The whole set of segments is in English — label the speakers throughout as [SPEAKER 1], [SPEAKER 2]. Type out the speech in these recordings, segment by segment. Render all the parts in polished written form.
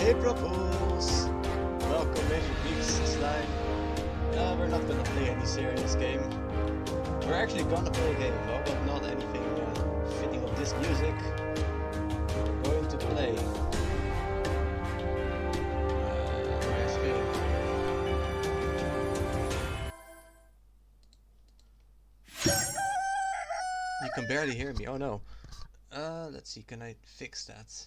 [SPEAKER 1] April Fools! Welcome Major Geeks Slime. We're not gonna play any serious game. We're actually gonna play a game though, but not anything fitting of this music. We're going to play... where's the game? You can barely hear me, oh no. Let's see, can I fix that?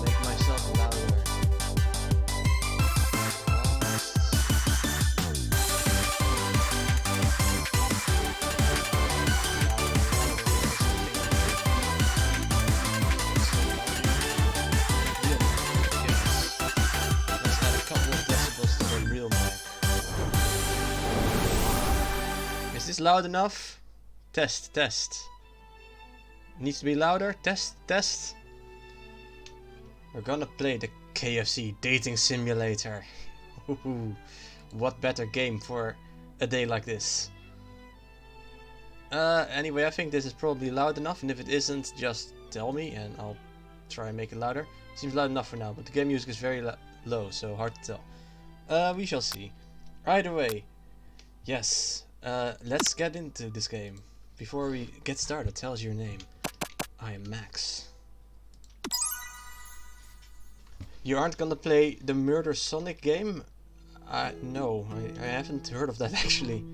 [SPEAKER 1] Make myself louder. Let's add a couple of decibels to the real mic. Is this loud enough? Test, test. Needs to be louder. Test, test. We're gonna play the KFC Dating Simulator. What better game for a day like this? Anyway, I think this is probably loud enough, and if it isn't, just tell me and I'll try and make it louder. Seems loud enough for now, but the game music is very low, so hard to tell. We shall see. Either way, yes. Let's get into this game. Before we get started, tell us your name. I am Max. You aren't gonna play the Murder Sonic game? No, I haven't heard of that actually.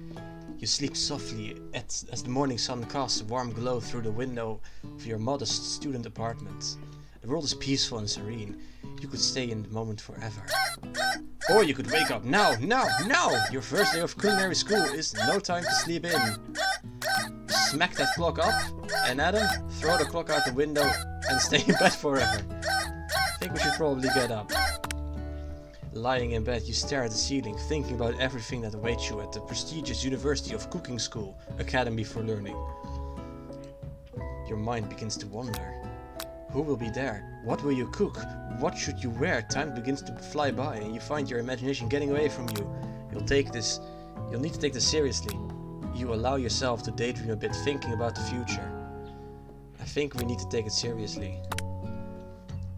[SPEAKER 1] You sleep softly as the morning sun casts a warm glow through the window of your modest student apartment. The world is peaceful and serene. You could stay in the moment forever. Or you could wake up now! Your first day of culinary school is no time to sleep in. Smack that clock up, and Adam, throw the clock out the window and stay in bed forever. I think we should probably get up. Lying in bed, you stare at the ceiling, thinking about everything that awaits you at the prestigious University of Cooking School, Academy for Learning. Your mind begins to wander. Who will be there? What will you cook? What should you wear? Time begins to fly by and you find your imagination getting away from you. You'll need to take this seriously. You allow yourself to daydream a bit, thinking about the future. I think we need to take it seriously.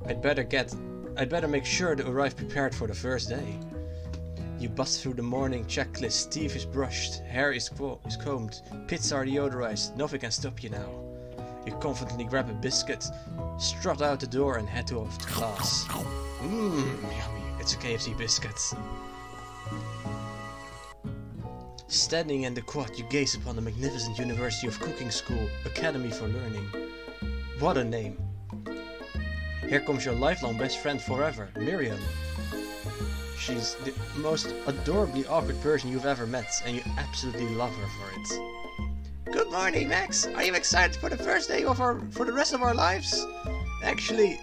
[SPEAKER 1] I'd better make sure to arrive prepared for the first day. You bust through the morning checklist. Teeth is brushed, hair is combed, pits are deodorized. Nothing can stop you now. You confidently grab a biscuit, strut out the door and head off to class. Yummy, it's a KFC biscuit. Standing in the quad, you gaze upon the magnificent University of Cooking School, Academy for Learning. What a name. Here comes your lifelong best friend forever, Miriam. She's the most adorably awkward person you've ever met, and you absolutely love her for it. Good morning, Max. Are you excited for the first day for the rest of our lives? Actually,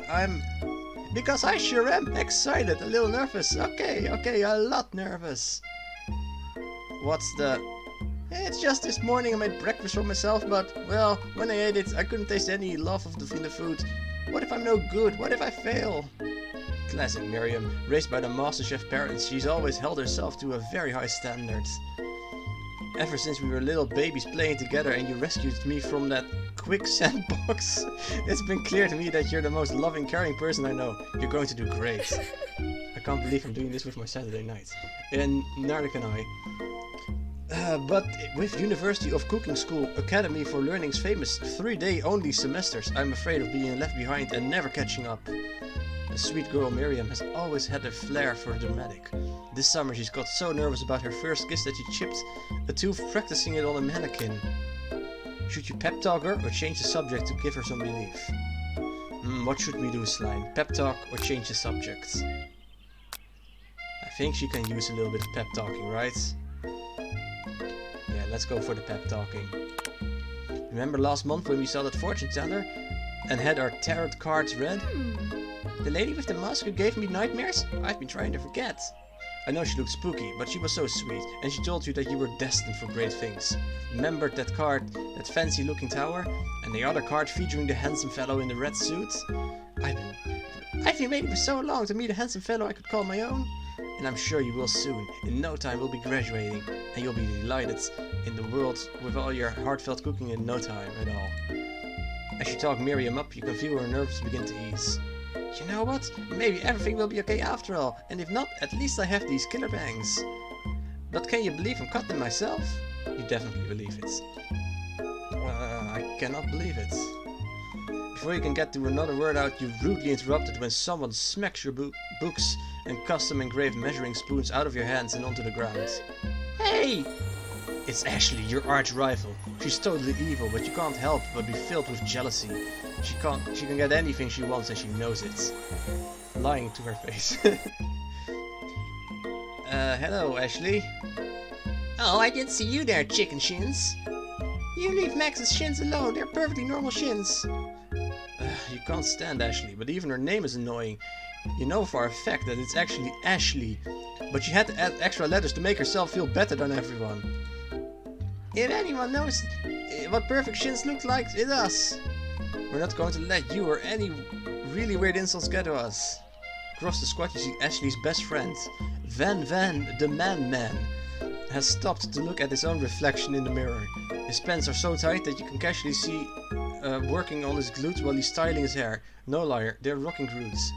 [SPEAKER 1] because I sure am excited, a little nervous. Okay, a lot nervous. What's the... It's just this morning I made breakfast for myself, but, well, when I ate it, I couldn't taste any love in the food. What if I'm no good? What if I fail? Classic Miriam. Raised by the MasterChef parents, she's always held herself to a very high standard. Ever since we were little babies playing together and you rescued me from that quicksand box, it's been clear to me that you're the most loving, caring person I know. You're going to do great. I can't believe I'm doing this with my Saturday night. And neither can I. But with University of Cooking School Academy for Learning's famous 3-day only semesters, I'm afraid of being left behind and never catching up. The sweet girl Miriam has always had a flair for the dramatic. This summer she's got so nervous about her first kiss that she chipped a tooth practicing it on a mannequin. Should you pep talk her or change the subject to give her some relief? What should we do, Slime? Pep talk or change the subject? I think she can use a little bit of pep talking, right? Yeah, let's go for the pep talking. Remember last month when we saw that fortune teller and had our tarot cards read? The lady with the mask who gave me nightmares? I've been trying to forget. I know she looked spooky, but she was so sweet, and she told you that you were destined for great things. Remembered that card, that fancy looking tower, and the other card featuring the handsome fellow in the red suit? I've been waiting for so long to meet a handsome fellow I could call my own. And I'm sure you will soon. In no time we'll be graduating. and you'll be delighted in the world with all your heartfelt cooking in no time at all. As you talk Miriam up, you can feel her nerves begin to ease. You know what? Maybe everything will be okay after all, and if not, at least I have these killer bangs. But can you believe I'm cut them myself? You definitely believe it. I cannot believe it. Before you can get to another word out, you're rudely interrupted when someone smacks your books and custom engraved measuring spoons out of your hands and onto the ground. Hey! It's Ashley, your arch rival. She's totally evil, but you can't help but be filled with jealousy. She can get anything she wants and she knows it. Lying to her face. Hello, Ashley. Oh, I didn't see you there, chicken shins. You leave Max's shins alone, they're perfectly normal shins. You can't stand Ashley, but even her name is annoying. You know for a fact that it's actually Ashley, but she had to add extra letters to make herself feel better than everyone. If anyone knows what perfect shins look like, it's us. We're not going to let you or any really weird insults get to us. Across the squad you see Ashley's best friend, Van the Man, has stopped to look at his own reflection in the mirror. His pants are so tight that you can casually see working on his glutes while he's styling his hair. No liar, they're rocking glutes.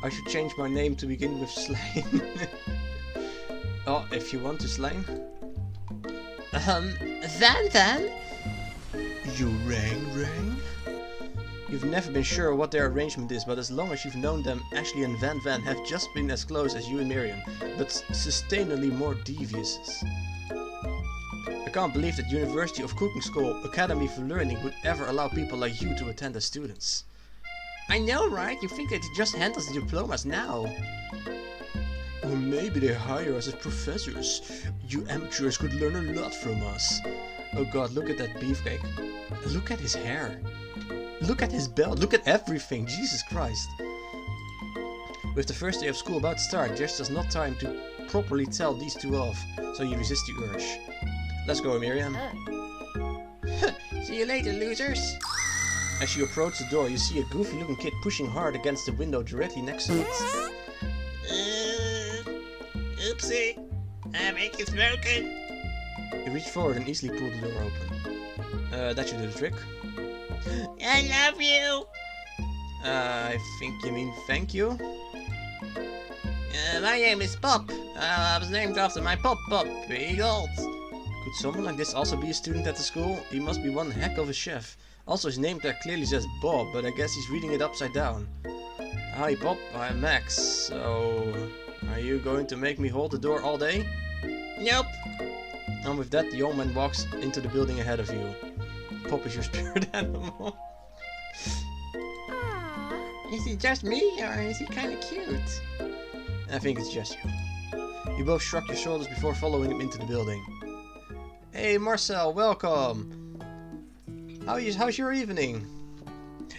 [SPEAKER 1] I should change my name to begin with Slime. Oh, if you want to Slime. Van? You rang? You've never been sure what their arrangement is, but as long as you've known them, Ashley and Van have just been as close as you and Miriam, but sustainably more devious. I can't believe that University of Cooking School Academy for Learning would ever allow people like you to attend as students. I know, right? You think they'd just hand us the diplomas now? Or maybe they hire us as professors. You amateurs could learn a lot from us. Oh god, look at that beefcake. Look at his hair. Look at his belt. Look at everything. Jesus Christ. With the first day of school about to start, there's just not time to properly tell these two off, so you resist the urge. Let's go, Miriam. See you later, losers. As you approach the door, you see a goofy-looking kid pushing hard against the window directly next to it. Oopsie, I make it broken. You reach forward and easily pull the door open. That should do the trick. I love you. I think you mean thank you. My name is Pop. I was named after my Pop Eagles. Could someone like this also be a student at the school? He must be one heck of a chef. Also, his name tag clearly says Bob, but I guess he's reading it upside down. Hi Pop, I'm Max. So, are you going to make me hold the door all day? Nope. And with that, the old man walks into the building ahead of you. Pop is your spirit animal. Is he just me, or is he kind of cute? I think it's just you. You both shrug your shoulders before following him into the building. Hey Marcel, welcome! How's your evening?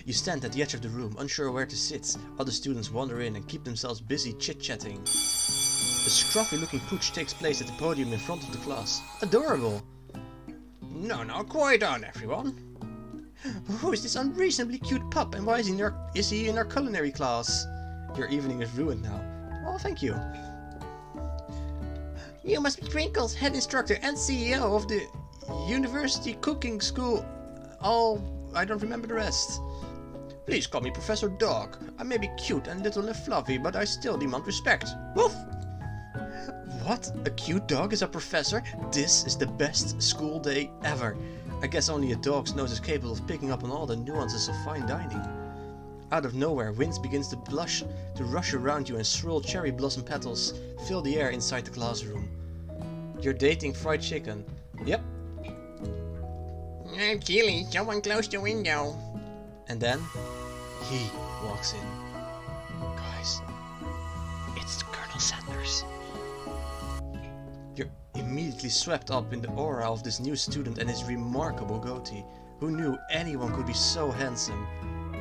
[SPEAKER 1] You stand at the edge of the room, unsure where to sit. Other students wander in and keep themselves busy chit-chatting. A scruffy-looking pooch takes place at the podium in front of the class. Adorable! No, quiet down, everyone. Who is this unreasonably cute pup, and why is he in our culinary class? Your evening is ruined now. Oh, thank you. You must be Twinkle's head instructor and CEO of the University Cooking School. I don't remember the rest. Please call me Professor Dog. I may be cute and little and fluffy, but I still demand respect. Woof! What? A cute dog is a professor? This is the best school day ever. I guess only a dog's nose is capable of picking up on all the nuances of fine dining. Out of nowhere, wind begins to rush around you and swirl cherry blossom petals fill the air inside the classroom. You're dating fried chicken. Yep. I'm chilly, someone close the window. And then, he walks in. Guys, it's Colonel Sanders. You're immediately swept up in the aura of this new student and his remarkable goatee. Who knew anyone could be so handsome?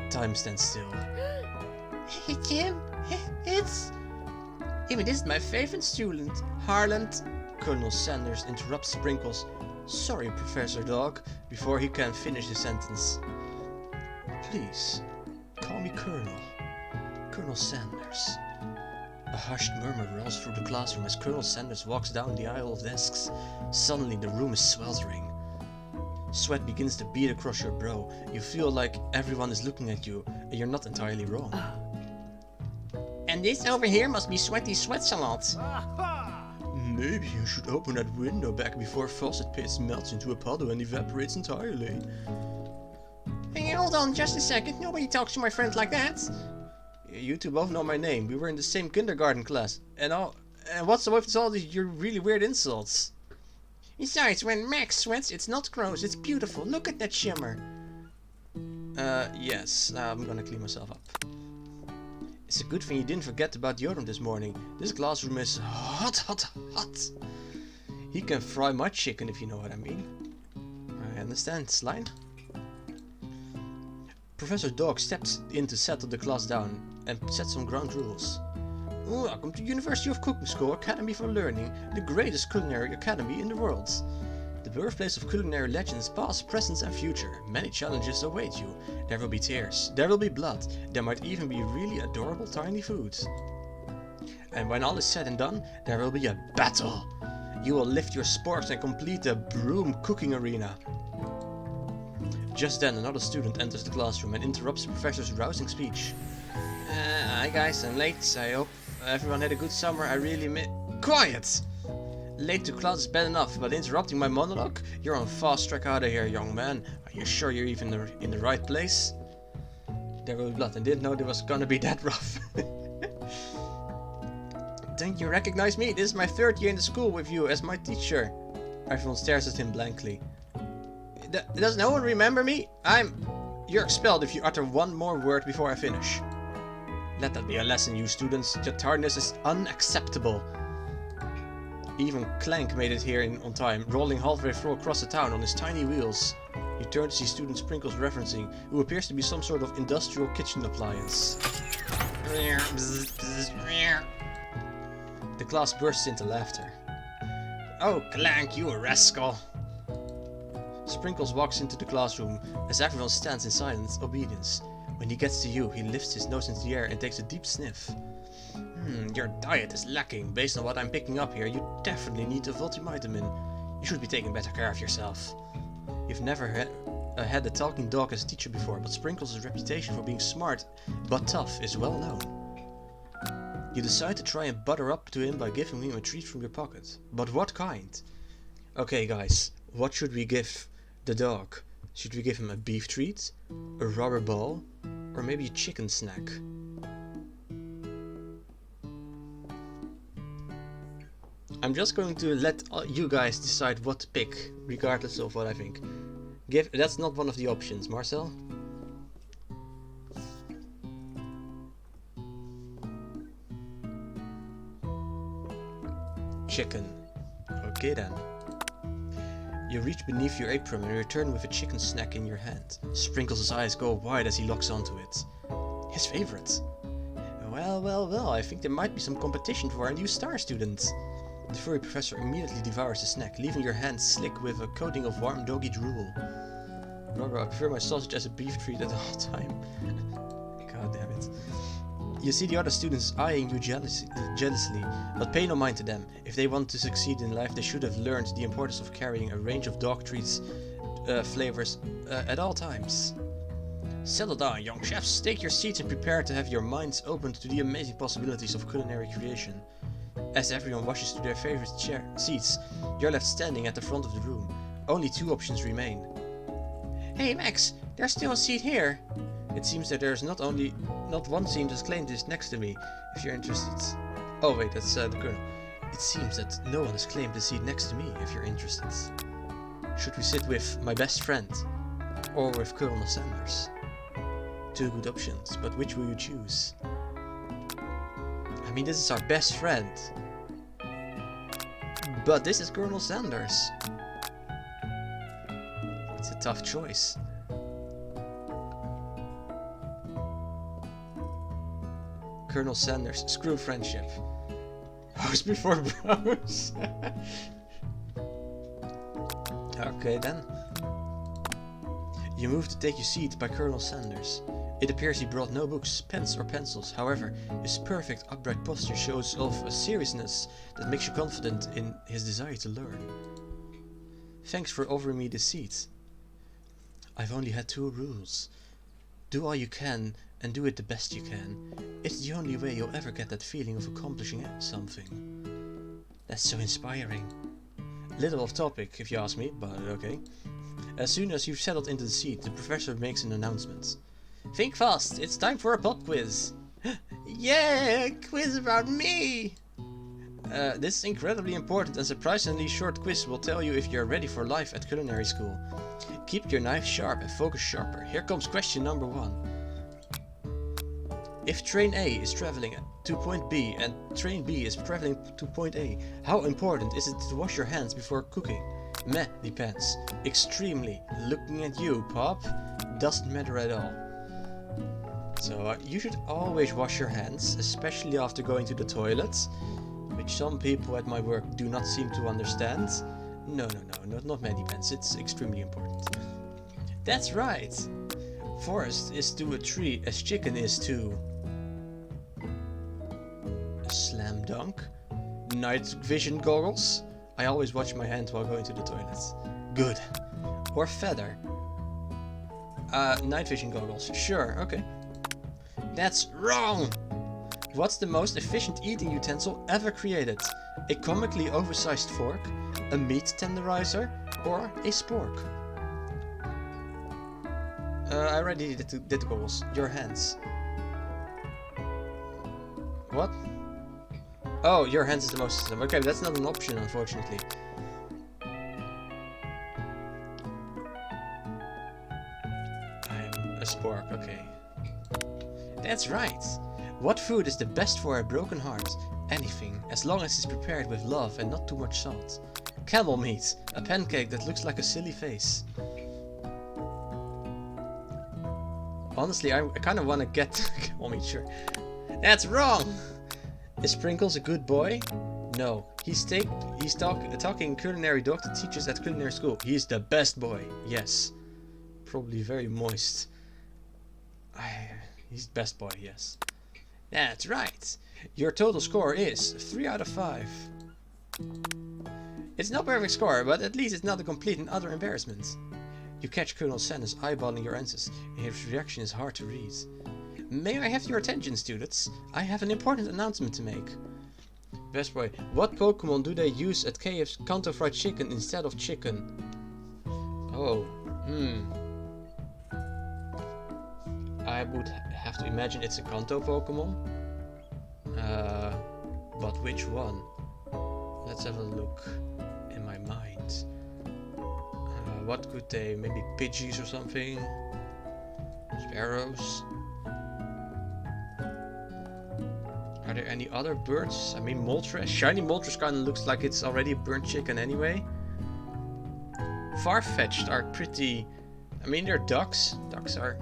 [SPEAKER 1] Time stands still. Hey Jim, it's... Even this is my favorite student, Harland. Colonel Sanders interrupts Sprinkles. Sorry, Professor Dog, before he can finish the sentence. Please, call me Colonel. Colonel Sanders. A hushed murmur rolls through the classroom as Colonel Sanders walks down the aisle of desks. Suddenly the room is sweltering. Sweat begins to bead across your brow. You feel like everyone is looking at you, and you're not entirely wrong. And this over here must be Sweaty Sweatsalad. Maybe you should open that window back before faucet paste melts into a puddle and evaporates entirely. Hey, hold on just a second. Nobody talks to my friend like that. You two both know my name. We were in the same kindergarten class. And what's with all these your really weird insults? Besides, when Max sweats, it's not gross, it's beautiful. Look at that shimmer. Yes. I'm gonna clean myself up. It's a good thing you didn't forget about deodorant this morning. This classroom is hot, hot, hot. He can fry my chicken if you know what I mean. I understand, Slime. Professor Dog steps in to settle the class down and set some ground rules. Welcome to University of Cooking School Academy for Learning, the greatest culinary academy in the world. The birthplace of culinary legends past, present and future. Many challenges await you. There will be tears, there will be blood, there might even be really adorable tiny foods. And when all is said and done, there will be a battle. You will lift your sporks and complete the broom cooking arena. Just then another student enters the classroom and interrupts the professor's rousing speech. Hi guys, I'm late. I hope everyone had a good summer. I really Quiet! Late to class is bad enough, but interrupting my monologue? You're on fast track out of here, young man. Are you sure you're even in the right place? There will be blood. I didn't know it was gonna be that rough. Don't you recognize me? This is my 3rd year in the school with you as my teacher. Everyone stares at him blankly. Does no one remember me? You're expelled if you utter one more word before I finish. Let that be a lesson, you students. Your tardiness is unacceptable. Even Clank made it here on time, rolling halfway through across the town on his tiny wheels. You turn to see student Sprinkles referencing, who appears to be some sort of industrial kitchen appliance. The class bursts into laughter. Oh, Clank, you rascal! Sprinkles walks into the classroom as everyone stands in silent obedience. When he gets to you, he lifts his nose into the air and takes a deep sniff. Your diet is lacking. Based on what I'm picking up here, you definitely need a multivitamin. You should be taking better care of yourself. You've never had a talking dog as a teacher before, but Sprinkles' reputation for being smart but tough is well known. You decide to try and butter up to him by giving him a treat from your pocket. But what kind? Okay guys, what should we give the dog? Should we give him a beef treat, a rubber ball, or maybe a chicken snack? I'm just going to let you guys decide what to pick, regardless of what I think. That's not one of the options, Marcel. Chicken. Okay then. You reach beneath your apron and return with a chicken snack in your hand. Sprinkles' eyes go wide as he locks onto it. His favorite. Well, I think there might be some competition for our new star student. The furry professor immediately devours the snack, leaving your hand slick with a coating of warm doggy drool. Brother, I prefer my sausage as a beef treat at all time. God damn it. You see the other students eyeing you jealously, but pay no mind to them. If they want to succeed in life, they should have learned the importance of carrying a range of dog treats flavors at all times. Settle down, young chefs. Take your seats and prepare to have your minds opened to the amazing possibilities of culinary creation. As everyone rushes to their favorite seats, you're left standing at the front of the room. Only 2 options remain. Hey Max, there's still a seat here. It seems that there's not one seems has claimed this next to me, if you're interested. Oh wait, that's the colonel. It seems that no one has claimed the seat next to me, if you're interested. Should we sit with my best friend, or with Colonel Sanders? 2 good options, but which will you choose? I mean, this is our best friend. But this is Colonel Sanders. It's a tough choice. Colonel Sanders, screw friendship. Host before bros. Okay then. You move to take your seat by Colonel Sanders. It appears he brought no books, pens or pencils. However, his perfect upright posture shows off a seriousness that makes you confident in his desire to learn. Thanks for offering me this seat. I've only had 2 rules. Do all you can and do it the best you can. It's the only way you'll ever get that feeling of accomplishing something. That's so inspiring. Little off topic, if you ask me, but okay. As soon as you've settled into the seat, the professor makes an announcement. Think fast, it's time for a pop quiz. Yeah, quiz about me. This is incredibly important and surprisingly short quiz will tell you if you're ready for life at culinary school. Keep your knife sharp and focus sharper. Here comes question number 1. If train A is traveling to point B and train B is traveling to point A, how important is it to wash your hands before cooking? Meh, depends. Extremely. Looking at you, Pop. Doesn't matter at all. So you should always wash your hands, especially after going to the toilet, which some people at my work do not seem to understand. No, not many depends. It's extremely important. That's right. Forest is to a tree as chicken is to a slam dunk. Night vision goggles. I always wash my hands while going to the toilet. Good. Or feather. Night vision goggles. Sure, okay. That's wrong! What's the most efficient eating utensil ever created? A comically oversized fork, a meat tenderizer, or a spork? I already did the goggles. Your hands. What? Oh, your hands is the most. Okay, that's not an option, unfortunately. I'm a spork, okay. That's right. What food is the best for a broken heart? Anything, as long as it's prepared with love and not too much salt. Camel meat, a pancake that looks like a silly face. Honestly, I kind of want to get camel meat, sure. That's wrong! Is Sprinkles a good boy? No. He's talking culinary doctor teachers at culinary school. He's the best boy. Yes. Probably very moist. He's best boy, yes. That's right. Your total score is 3 out of 5. It's not a perfect score, but at least it's not a complete and utter embarrassment. You catch Colonel Sanders eyeballing your answers, and his reaction is hard to read. May I have your attention, students? I have an important announcement to make. Best boy, what Pokemon do they use at KFC Kanto Fried Chicken instead of chicken? Oh, I would have to imagine it's a Kanto Pokemon. But which one? Let's have a look in my mind. What could they? Maybe Pidgeys or something? Sparrows? Are there any other birds? I mean, Moltres. Shiny Moltres kind of looks like it's already a burnt chicken anyway. Farfetch'd are pretty... I mean, they're ducks. Ducks are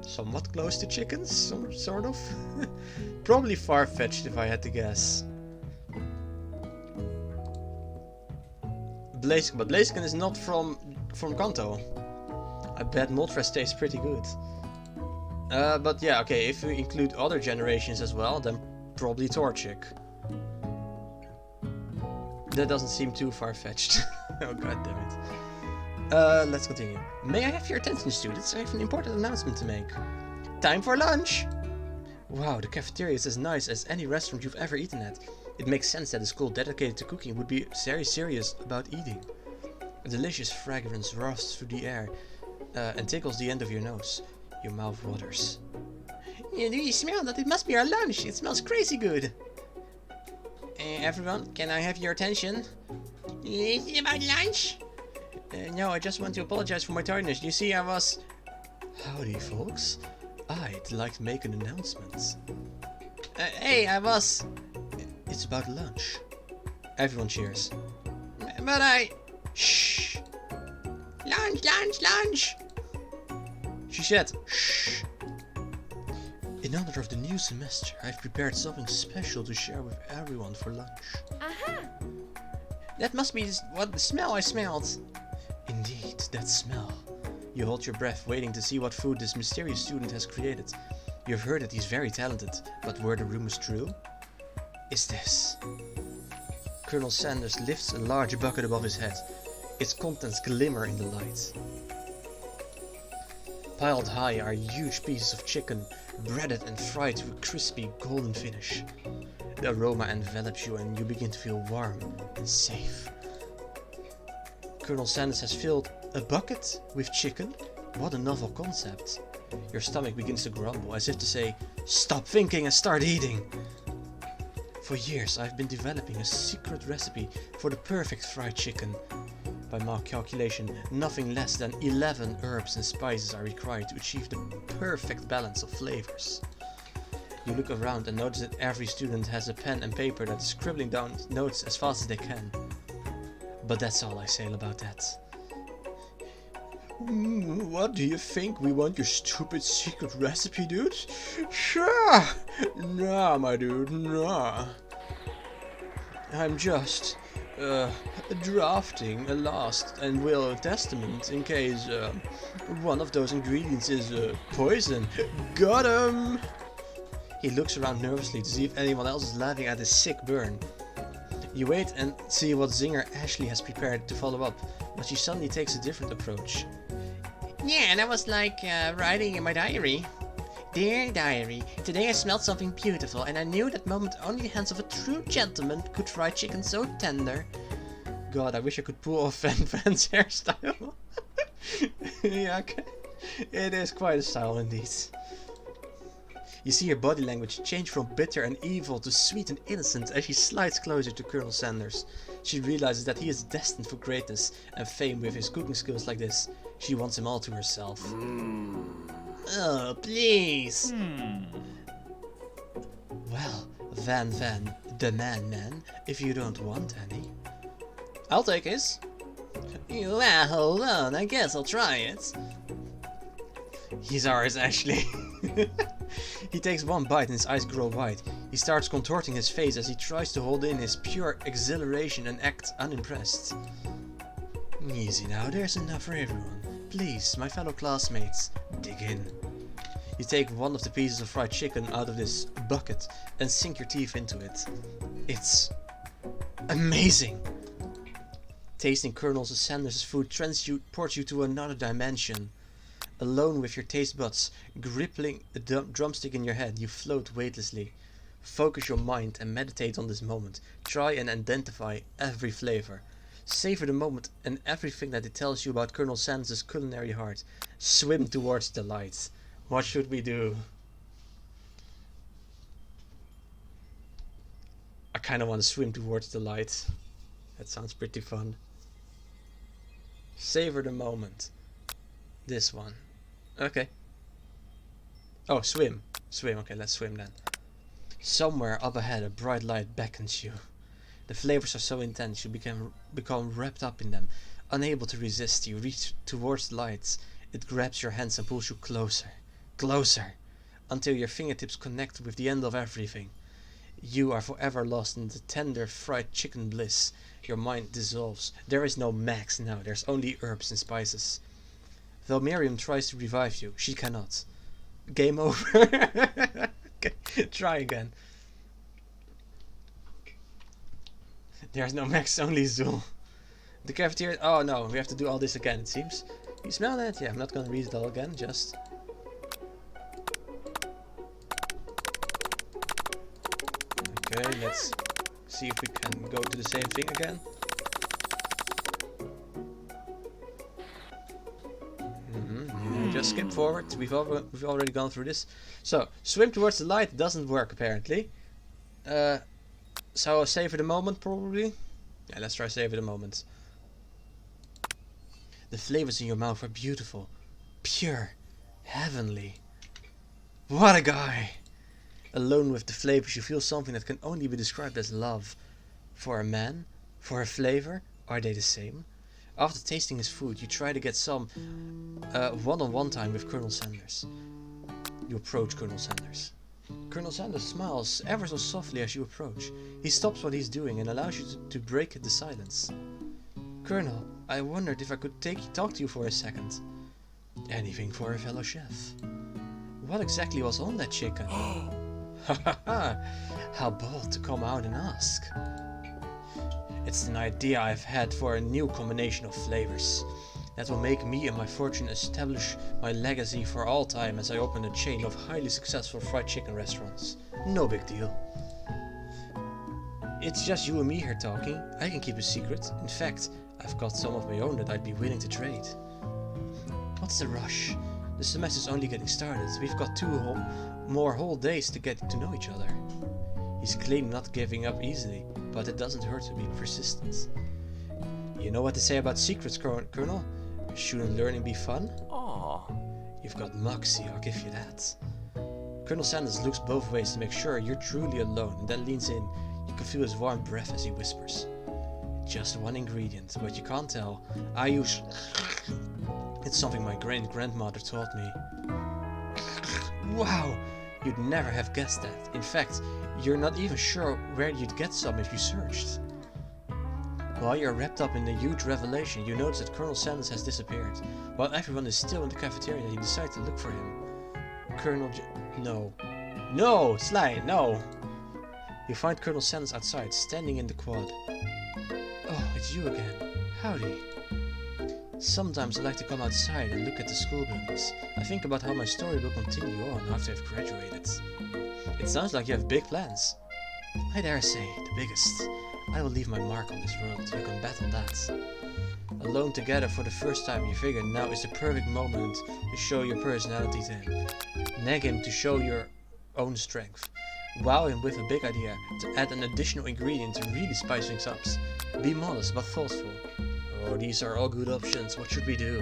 [SPEAKER 1] somewhat close to chickens, sort of. Probably Farfetch'd if I had to guess. Blaziken, but Blaziken is not from Kanto. I bet Moltres tastes pretty good. But yeah, okay, if we include other generations as well, then probably Torchic. That doesn't seem too far-fetched. Oh god damn it. Let's continue. May I have your attention, students? I have an important announcement to make. Time for lunch! Wow, the cafeteria is as nice as any restaurant you've ever eaten at. It makes sense that a school dedicated to cooking would be very serious about eating. A delicious fragrance wafts through the air and tickles the end of your nose. Your mouth waters. Do you smell that? It must be our lunch. It smells crazy good. Everyone, can I have your attention? Is it about lunch? No, I just want to apologize for my tardiness. You see, I was... Howdy, folks. I'd like to make an announcement. Hey, I was... It's about lunch. Everyone cheers. But I... Shh. Lunch, lunch, lunch. She said, shh. In honor of the new semester, I've prepared something special to share with everyone for lunch. Aha! That must be what the smell I smelled. Indeed, that smell. You hold your breath, waiting to see what food this mysterious student has created. You've heard that he's very talented, but were the rumors true? Is this? Colonel Sanders lifts a large bucket above his head. Its contents glimmer in the light. Piled high are huge pieces of chicken, breaded and fried to a crispy golden finish. The aroma envelops you and you begin to feel warm and safe. Colonel Sanders has filled a bucket with chicken? What a novel concept. Your stomach begins to grumble, as if to say, stop thinking and start eating. For years I've been developing a secret recipe for the perfect fried chicken. By my calculation, nothing less than 11 herbs and spices are required to achieve the perfect balance of flavors. You look around and notice that every student has a pen and paper that is scribbling down notes as fast as they can. But that's all I say about that. What do you think? We want your stupid secret recipe, dude? Sure! Nah, my dude, nah. I'm just drafting a last and will testament in case one of those ingredients is poison. Got him! He looks around nervously to see if anyone else is laughing at his sick burn. You wait and see what zinger Ashley has prepared to follow up, but she suddenly takes a different approach. Yeah, that was like writing in my diary. Dear diary, today I smelled something beautiful and I knew that moment only the hands of a true gentleman could fry chicken so tender. God, I wish I could pull off Van's hairstyle. Yeah, okay. It is quite a style indeed. You see her body language change from bitter and evil to sweet and innocent as she slides closer to Colonel Sanders. She realizes that he is destined for greatness and fame with his cooking skills like this. She wants him all to herself. Oh, please. Well, Van, the man, if you don't want any. I'll take his. Well, hold on, I guess I'll try it. He's ours, Ashley. He takes one bite and his eyes grow wide. He starts contorting his face as he tries to hold in his pure exhilaration and act unimpressed. Easy now, there's enough for everyone. Please, my fellow classmates, dig in. You take one of the pieces of fried chicken out of this bucket and sink your teeth into it. It's amazing! Tasting Colonel Sanders' food transports you to another dimension. Alone with your taste buds, gripping a drumstick in your head, you float weightlessly. Focus your mind and meditate on this moment. Try and identify every flavor. Savor the moment and everything that it tells you about Colonel Sanders' culinary heart. Swim towards the light. What should we do? I kind of want to swim towards the light. That sounds pretty fun. Savor the moment. This one. Okay. Oh, swim. Swim. Okay, let's swim then. Somewhere up ahead, a bright light beckons you. The flavors are so intense you become wrapped up in them. Unable to resist, you reach towards the lights. It grabs your hands and pulls you closer. Closer. Until your fingertips connect with the end of everything. You are forever lost in the tender fried chicken bliss. Your mind dissolves. There is no Max now, there's only herbs and spices. Though Miriam tries to revive you, she cannot. Game over. Okay, try again. There's no Max, only Zul. The cafeteria. Oh no, we have to do all this again, it seems. You smell that? Yeah, I'm not gonna read it all again, just. Okay, let's see if we can go to the same thing again. Just skip forward. We've already gone through this. So swim towards the light doesn't work apparently. So savor the moment probably. Yeah, let's try savor the moment. The flavors in your mouth are beautiful, pure, heavenly. What a guy! Alone with the flavors, you feel something that can only be described as love. For a man, for a flavor, are they the same? After tasting his food, you try to get some one-on-one time with Colonel Sanders. You approach Colonel Sanders. Colonel Sanders smiles ever so softly as you approach. He stops what he's doing and allows you to break the silence. Colonel, I wondered if I could talk to you for a second. Anything for a fellow chef. What exactly was on that chicken? Ha ha ha! How bold to come out and ask. It's an idea I've had for a new combination of flavors that will make me and my fortune establish my legacy for all time as I open a chain of highly successful fried chicken restaurants. No big deal. It's just you and me here talking. I can keep a secret. In fact, I've got some of my own that I'd be willing to trade. What's the rush? The semester's only getting started. We've got more whole days to get to know each other. He's clearly not giving up easily, but it doesn't hurt to be persistent. You know what they say about secrets, Colonel? Shouldn't learning be fun?
[SPEAKER 2] Aww.
[SPEAKER 1] You've got moxie, I'll give you that. Colonel Sanders looks both ways to make sure you're truly alone, and then leans in. You can feel his warm breath as he whispers. Just one ingredient, but you can't tell. I use... It's something my great-grandmother taught me. Wow! You'd never have guessed that. In fact, you're not even sure where you'd get some if you searched. While you're wrapped up in the huge revelation, you notice that Colonel Sanders has disappeared. While everyone is still in the cafeteria, you decide to look for him. No. No! Sly, no! You find Colonel Sanders outside, standing in the quad. Oh, it's you again. Howdy. Sometimes I like to come outside and look at the school buildings. I think about how my story will continue on after I've graduated. It sounds like you have big plans. I dare say, the biggest. I will leave my mark on this world, you can bet on that. Alone together for the first time, you figure now is the perfect moment to show your personality to him. Nag him to show your own strength. Wow him with a big idea, to add an additional ingredient to really spice things up. Be modest but thoughtful. Oh, these are all good options, what should we do?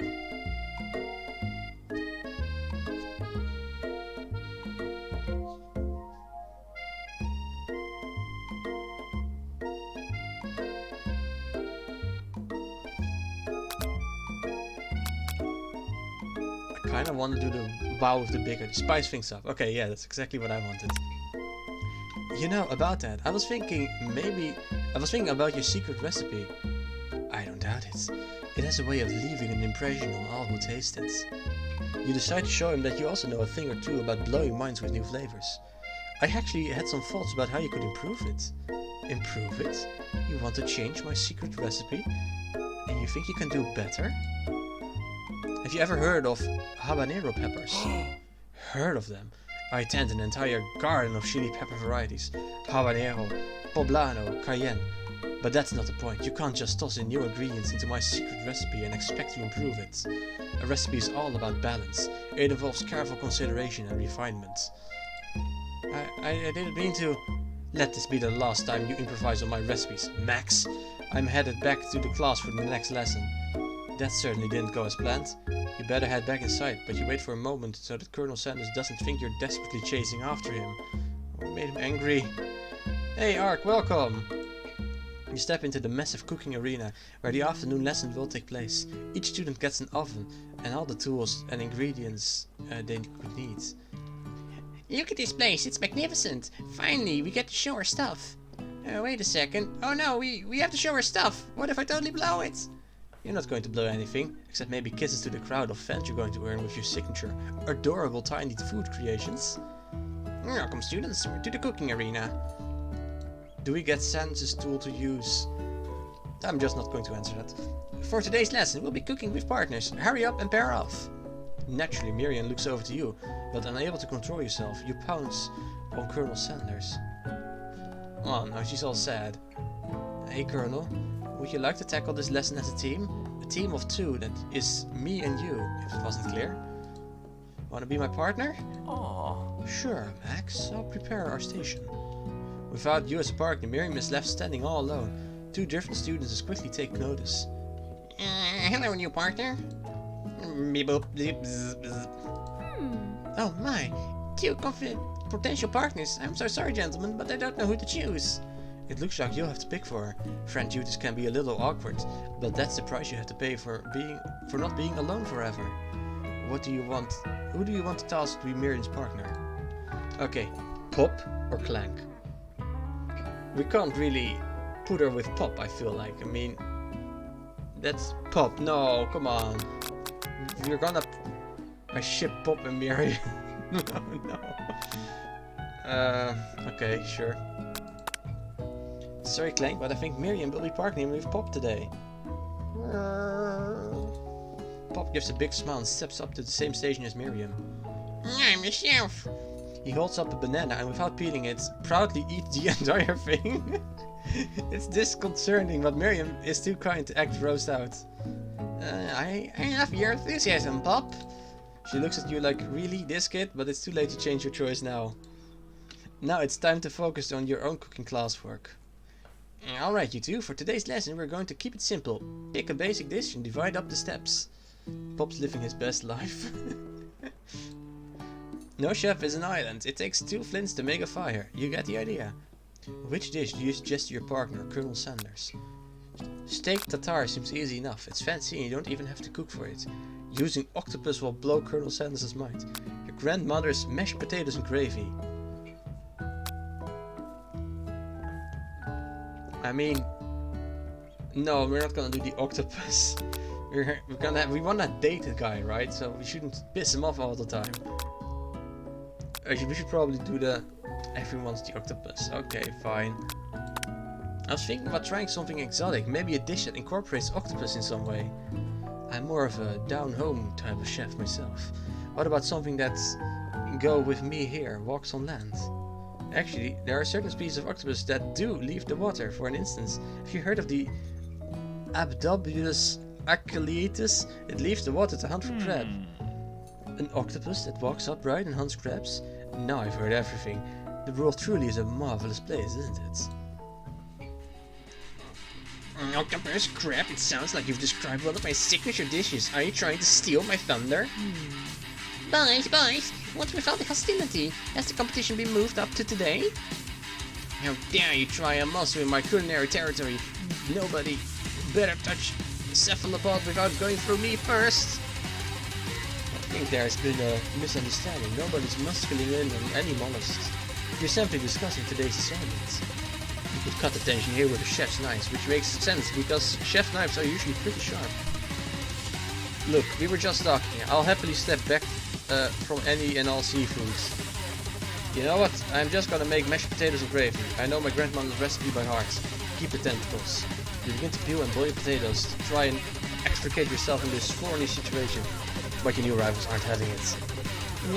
[SPEAKER 1] I kinda want to do the wow with the bigger, spice things up. Okay, yeah, that's exactly what I wanted. You know, about that, I was thinking about your secret recipe. I don't doubt it. It has a way of leaving an impression on all who taste it. You decide to show him that you also know a thing or two about blowing minds with new flavors. I actually had some thoughts about how you could improve it. Improve it? You want to change my secret recipe? And you think you can do better? Have you ever heard of habanero peppers? Heard of them? I tend an entire garden of chili pepper varieties. Habanero, poblano, cayenne. But that's not the point. You can't just toss in new ingredients into my secret recipe and expect to improve it. A recipe is all about balance. It involves careful consideration and refinement. I didn't mean to... Let this be the last time you improvise on my recipes, Max. I'm headed back to the class for the next lesson. That certainly didn't go as planned. You better head back inside, but you wait for a moment so that Colonel Sanders doesn't think you're desperately chasing after him. Or made him angry. Hey Ark, welcome! You step into the massive cooking arena where the afternoon lesson will take place. Each student gets an oven and all the tools and ingredients they could need. Look at this place, it's magnificent! Finally, we get to show our stuff. Wait a second. Oh no, we have to show our stuff. What if I totally blow it? You're not going to blow anything, except maybe kisses to the crowd of fans you're going to earn with your signature adorable tiny food creations. Welcome students to the cooking arena. Do we get Sansa's tool to use? I'm just not going to answer that. For today's lesson, we'll be cooking with partners. Hurry up and pair off. Naturally, Miriam looks over to you, but unable to control yourself, you pounce on Colonel Sanders. Oh, now she's all sad. Hey, Colonel, would you like to tackle this lesson as a team? A team of two, that is me and you, if it wasn't clear. Wanna be my partner?
[SPEAKER 2] Aww.
[SPEAKER 1] Sure, Max, I'll prepare our station. Without you as a partner, Miriam is left standing all alone. Two different students quickly take notice. Hello, new partner. Oh my, two potential partners. I'm so sorry, gentlemen, but I don't know who to choose. It looks like you'll have to pick for her. Friend duties can be a little awkward, but that's the price you have to pay for not being alone forever. What do you want? Who do you want to task to be Miriam's partner? Okay, Pop or Clank? We can't really put her with Pop, I feel like. I mean, that's Pop. No, come on. You're gonna I ship Pop and Mary. Oh no. Okay, sure. Sorry, Clank, but I think Miriam will be partnering with Pop today. Pop gives a big smile and steps up to the same station as Miriam. I'm a chef. He holds up a banana and without peeling it, proudly eats the entire thing. It's disconcerting, but Miriam is too kind to act roast out. I love your enthusiasm, Pop. She looks at you like, really, this kid? But it's too late to change your choice now. Now it's time to focus on your own cooking classwork. Alright, you two, for today's lesson we're going to keep it simple. Pick a basic dish and divide up the steps. Pop's living his best life. No chef is an island. It takes 2 flints to make a fire. You get the idea. Which dish do you suggest to your partner, Colonel Sanders? Steak tartare seems easy enough. It's fancy and you don't even have to cook for it. Using octopus will blow Colonel Sanders' mind. Your grandmother's mashed potatoes and gravy. I mean, no, we're not gonna do the octopus. We wanna date the guy, right? So we shouldn't piss him off all the time. We should probably do the everyone's the octopus. Okay, fine. I was thinking about trying something exotic, maybe a dish that incorporates octopus in some way. I'm more of a down-home type of chef myself. What about something that's go with me here, walks on land? Actually, there are certain species of octopus that do leave the water. For an instance, have you heard of the Abdobulus achillitis? It leaves the water to hunt for crab. An octopus that walks upright and hunts crabs? Now I've heard everything. The world truly is a marvelous place, isn't it? Octopus, crab, it sounds like you've described one of my signature dishes. Are you trying to steal my thunder? Boys, what's with all the hostility? Has the competition been moved up to today? How dare you try a muscle in my culinary territory? Nobody better touch cephalopod without going through me first. I think there's been a misunderstanding. Nobody's muscling in on any mollusks. We're simply discussing today's assignments. You could cut the tension here with a chef's knives, which makes sense because chef knives are usually pretty sharp. Look, we were just talking. I'll happily step back from any and all seafoods. You know what? I'm just gonna make mashed potatoes and gravy. I know my grandmother's recipe by heart. Keep the tentacles. You begin to peel and boil potatoes to try and extricate yourself in this thorny situation. But your new rivals aren't having it.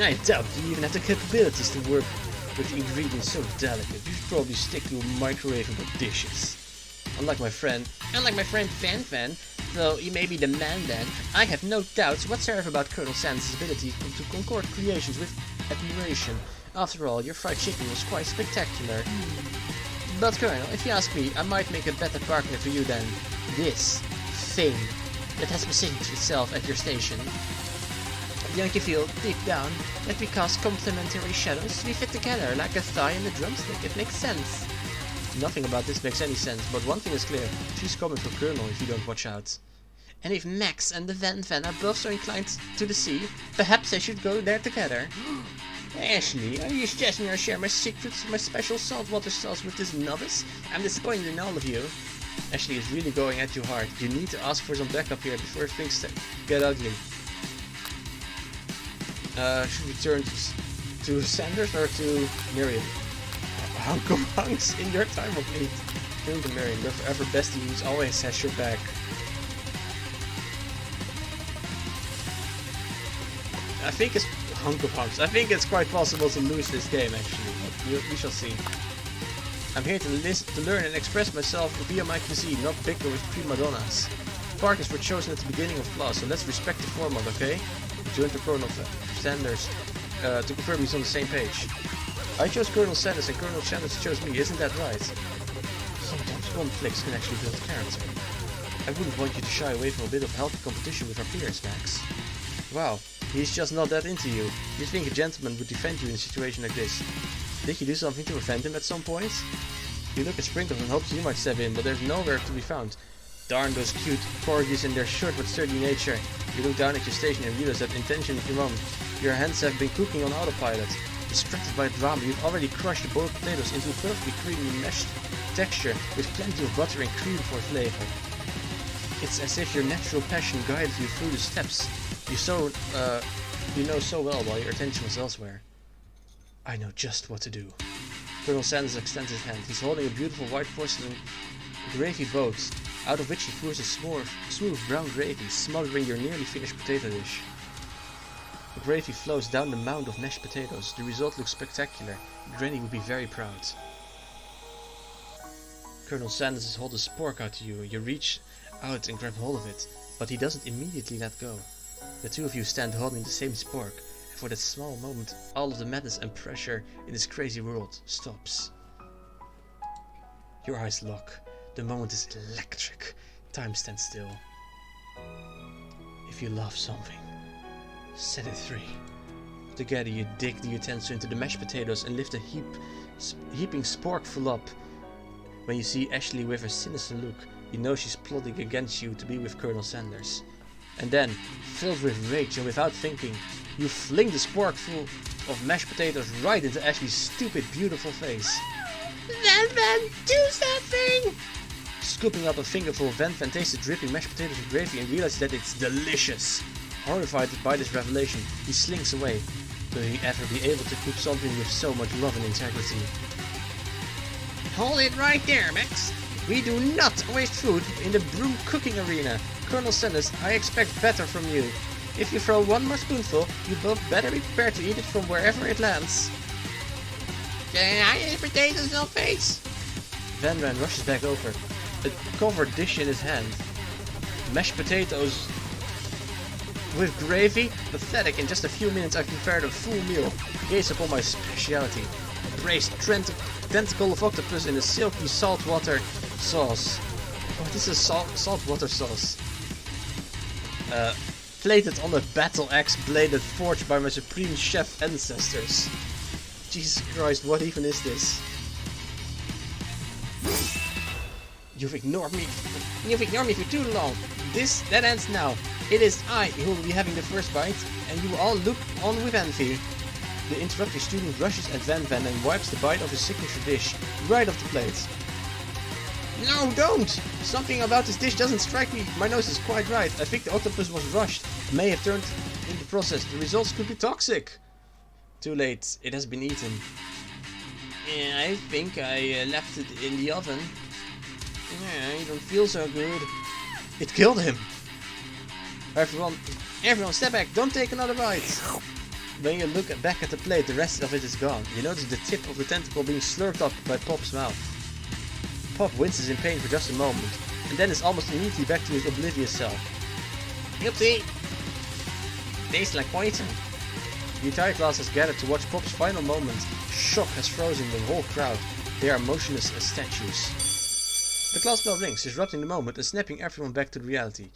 [SPEAKER 1] I doubt you even have the capabilities to work with the ingredients so delicate. You should probably stick to microwavable dishes. Unlike my friend Fan, though he may be the man then, I have no doubts whatsoever about Colonel Sanders' ability to concord creations with admiration. After all, your fried chicken was quite spectacular. But Colonel, if you ask me, I might make a better partner for you than this thing that has positioned itself at your station. Don't you feel, deep down, that we cast complementary shadows? We fit together like a thigh and a drumstick. It makes sense. Nothing about this makes any sense, but one thing is clear. She's coming for Colonel if you don't watch out. And if Max and the Van are both so inclined to the sea, perhaps they should go there together. Ashley, are you suggesting I share my secrets, my special saltwater sauce with this novice? I'm disappointed in all of you. Ashley is really going at you hard. You need to ask for some backup here before things get ugly. Should we turn to Sanders or to Miriam? Hunk of hunks in your time of need. Turn to Miriam, your forever bestie who always has your back. I think it's hunk of hunks. I think it's quite possible to lose this game actually. We shall see. I'm here to learn and express myself via my cuisine, not bicker with prima donnas. Partners were chosen at the beginning of class, so let's respect the format, okay? Join the Colonel Sanders to confirm he's on the same page. I chose Colonel Sanders and Colonel Sanders chose me, isn't that right? Sometimes conflicts can actually build character. I wouldn't want you to shy away from a bit of healthy competition with our peers, Max. Wow, he's just not that into you. You'd think a gentleman would defend you in a situation like this. Did you do something to offend him at some point? You look at Sprinkles and hopes you might step in, but there's nowhere to be found. Darn those cute corgis in their short but sturdy nature. You look down at your station and realize that intention is wrong. Your hands have been cooking on autopilot. Distracted by drama, you've already crushed the boiled potatoes into a perfectly creamy meshed texture with plenty of butter and cream for flavor. It's as if your natural passion guided you through the steps. You so You know so well while your attention was elsewhere. I know just what to do. Colonel Sanders extends his hand. He's holding a beautiful white porcelain gravy boat, out of which he pours a smooth brown gravy, smothering your nearly finished potato dish. The gravy flows down the mound of mashed potatoes. The result looks spectacular. Granny would be very proud. Colonel Sanders holds a spork out to you. You reach out and grab hold of it, but he doesn't immediately let go. The two of you stand holding the same spork, and for that small moment, all of the madness and pressure in this crazy world stops. Your eyes lock. The moment is electric. Time stands still. If you love something, set it free. Together you dig the utensil into the mashed potatoes and lift a heaping sporkful up. When you see Ashley with her sinister look, you know she's plotting against you to be with Colonel Sanders. And then, filled with rage and without thinking, you fling the sporkful of mashed potatoes right into Ashley's stupid, beautiful face. Van, do something! Scooping up a fingerful, Van tastes the dripping mashed potatoes and gravy and realizes that it's delicious. Horrified by this revelation, he slinks away. Will he ever be able to cook something with so much love and integrity? Hold it right there, Max. We do not waste food in the broom cooking arena. Colonel Sanders, I expect better from you. If you throw one more spoonful, you both better be prepared to eat it from wherever it lands. Can I eat potatoes, no face? Van rushes back over, a covered dish in his hand. Mashed potatoes with gravy? Pathetic, in just a few minutes I've prepared a full meal. Gaze upon my speciality. Braised tentacle of octopus in a silky saltwater sauce. Oh, this is saltwater sauce. Plated on a battle axe bladed forged by my supreme chef ancestors. Jesus Christ, what even is this? You've ignored me for too long. That ends now. It is I who will be having the first bite, and you will all look on with envy. The interrupting student rushes at Van and wipes the bite of his signature dish right off the plate. No, don't! Something about this dish doesn't strike me. My nose is quite right. I think the octopus was rushed. May have turned in the process. The results could be toxic. Too late. It has been eaten. Yeah, I think I left it in the oven. Yeah, I don't feel so good. It killed him. Everyone step back. Don't take another bite. When you look back at the plate, the rest of it is gone. You notice the tip of the tentacle being slurped up by Pop's mouth. Pop winces in pain for just a moment, and then is almost immediately back to his oblivious self. Oopsie! Tastes like poison. The entire class has gathered to watch Pop's final moment. Shock has frozen the whole crowd. They are motionless as statues. The class bell rings, disrupting the moment and snapping everyone back to reality.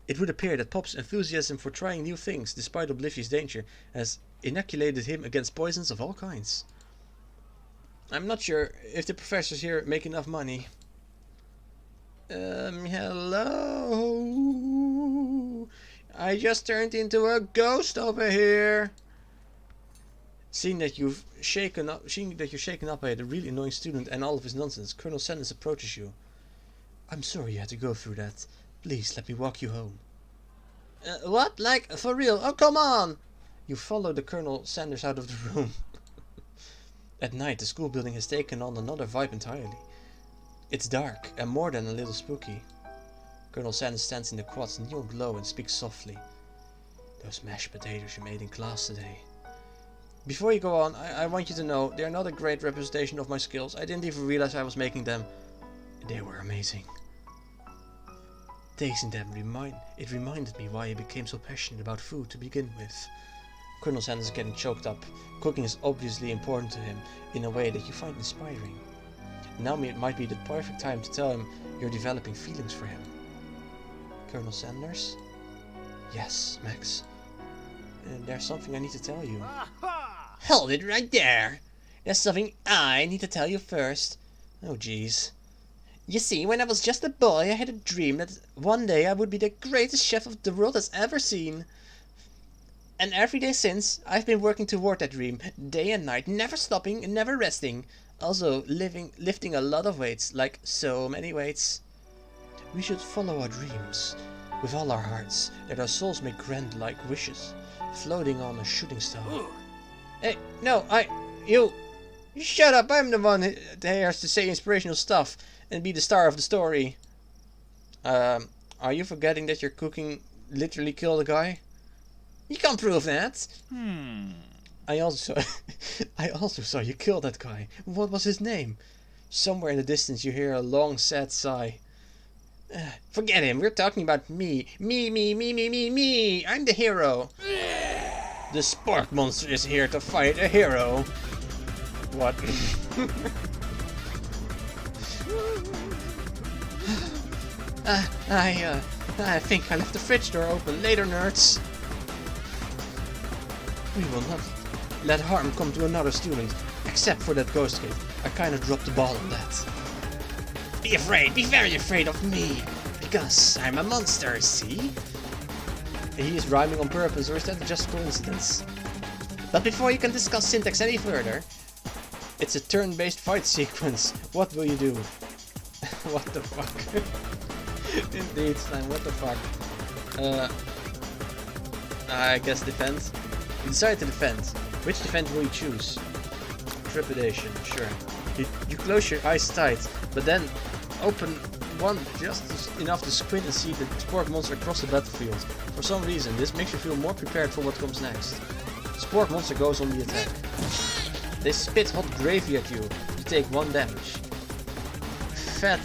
[SPEAKER 1] It would appear that Pop's enthusiasm for trying new things, despite oblivious danger, has inoculated him against poisons of all kinds. I'm not sure if the professors here make enough money. Hello? I just turned into a ghost over here. Seeing that you're shaken up by a really annoying student and all of his nonsense, Colonel Sanders approaches you. I'm sorry you had to go through that. Please let me walk you home. What? Like, for real? Oh, come on! You follow the Colonel Sanders out of the room. At night, the school building has taken on another vibe entirely. It's dark and more than a little spooky. Colonel Sanders stands in the quad's neon glow and speaks softly. Those mashed potatoes you made in class today. Before you go on, I want you to know they're not a great representation of my skills. I didn't even realize I was making them. They were amazing. Tasting them reminded me why I became so passionate about food to begin with. Colonel Sanders is getting choked up. Cooking is obviously important to him in a way that you find inspiring. Now it might be the perfect time to tell him you're developing feelings for him. Colonel Sanders? Yes, Max. There's something I need to tell you. Hold it right there! There's something I need to tell you first. Oh jeez. You see, when I was just a boy, I had a dream that one day I would be the greatest chef the world has ever seen. And every day since, I've been working toward that dream, day and night, never stopping and never resting. Also, lifting a lot of weights, like so many weights. We should follow our dreams with all our hearts, that our souls may grant like wishes. floating on a shooting star. Hey, no, you shut up, I'm the one that has to say inspirational stuff and be the star of the story. Are you forgetting that your cooking literally killed a guy? You can't prove that. I also saw you kill that guy. What was his name? Somewhere in the distance you hear a long sad sigh. Forget him, we're talking about me. Me. I'm the hero. The Spork monster is here to fight a hero. What? I think I left the fridge door open. Later, nerds. We will not let harm come to another student, except for that ghost kid. I kinda dropped the ball on that. Be afraid, be very afraid of me, because I'm a monster, see? He is rhyming on purpose, or is that just coincidence? But before you can discuss syntax any further, it's a turn-based fight sequence. What will you do? What the fuck? Indeed, Slime, what the fuck? I guess defend. You decide to defend. Which defend will you choose? Trepidation, sure. You close your eyes tight, but then open one just enough to squint and see the Spork monster across the battlefield. For some reason, this makes you feel more prepared for what comes next. Spork monster goes on the attack. They spit hot gravy at you. You take 1 damage. Fat.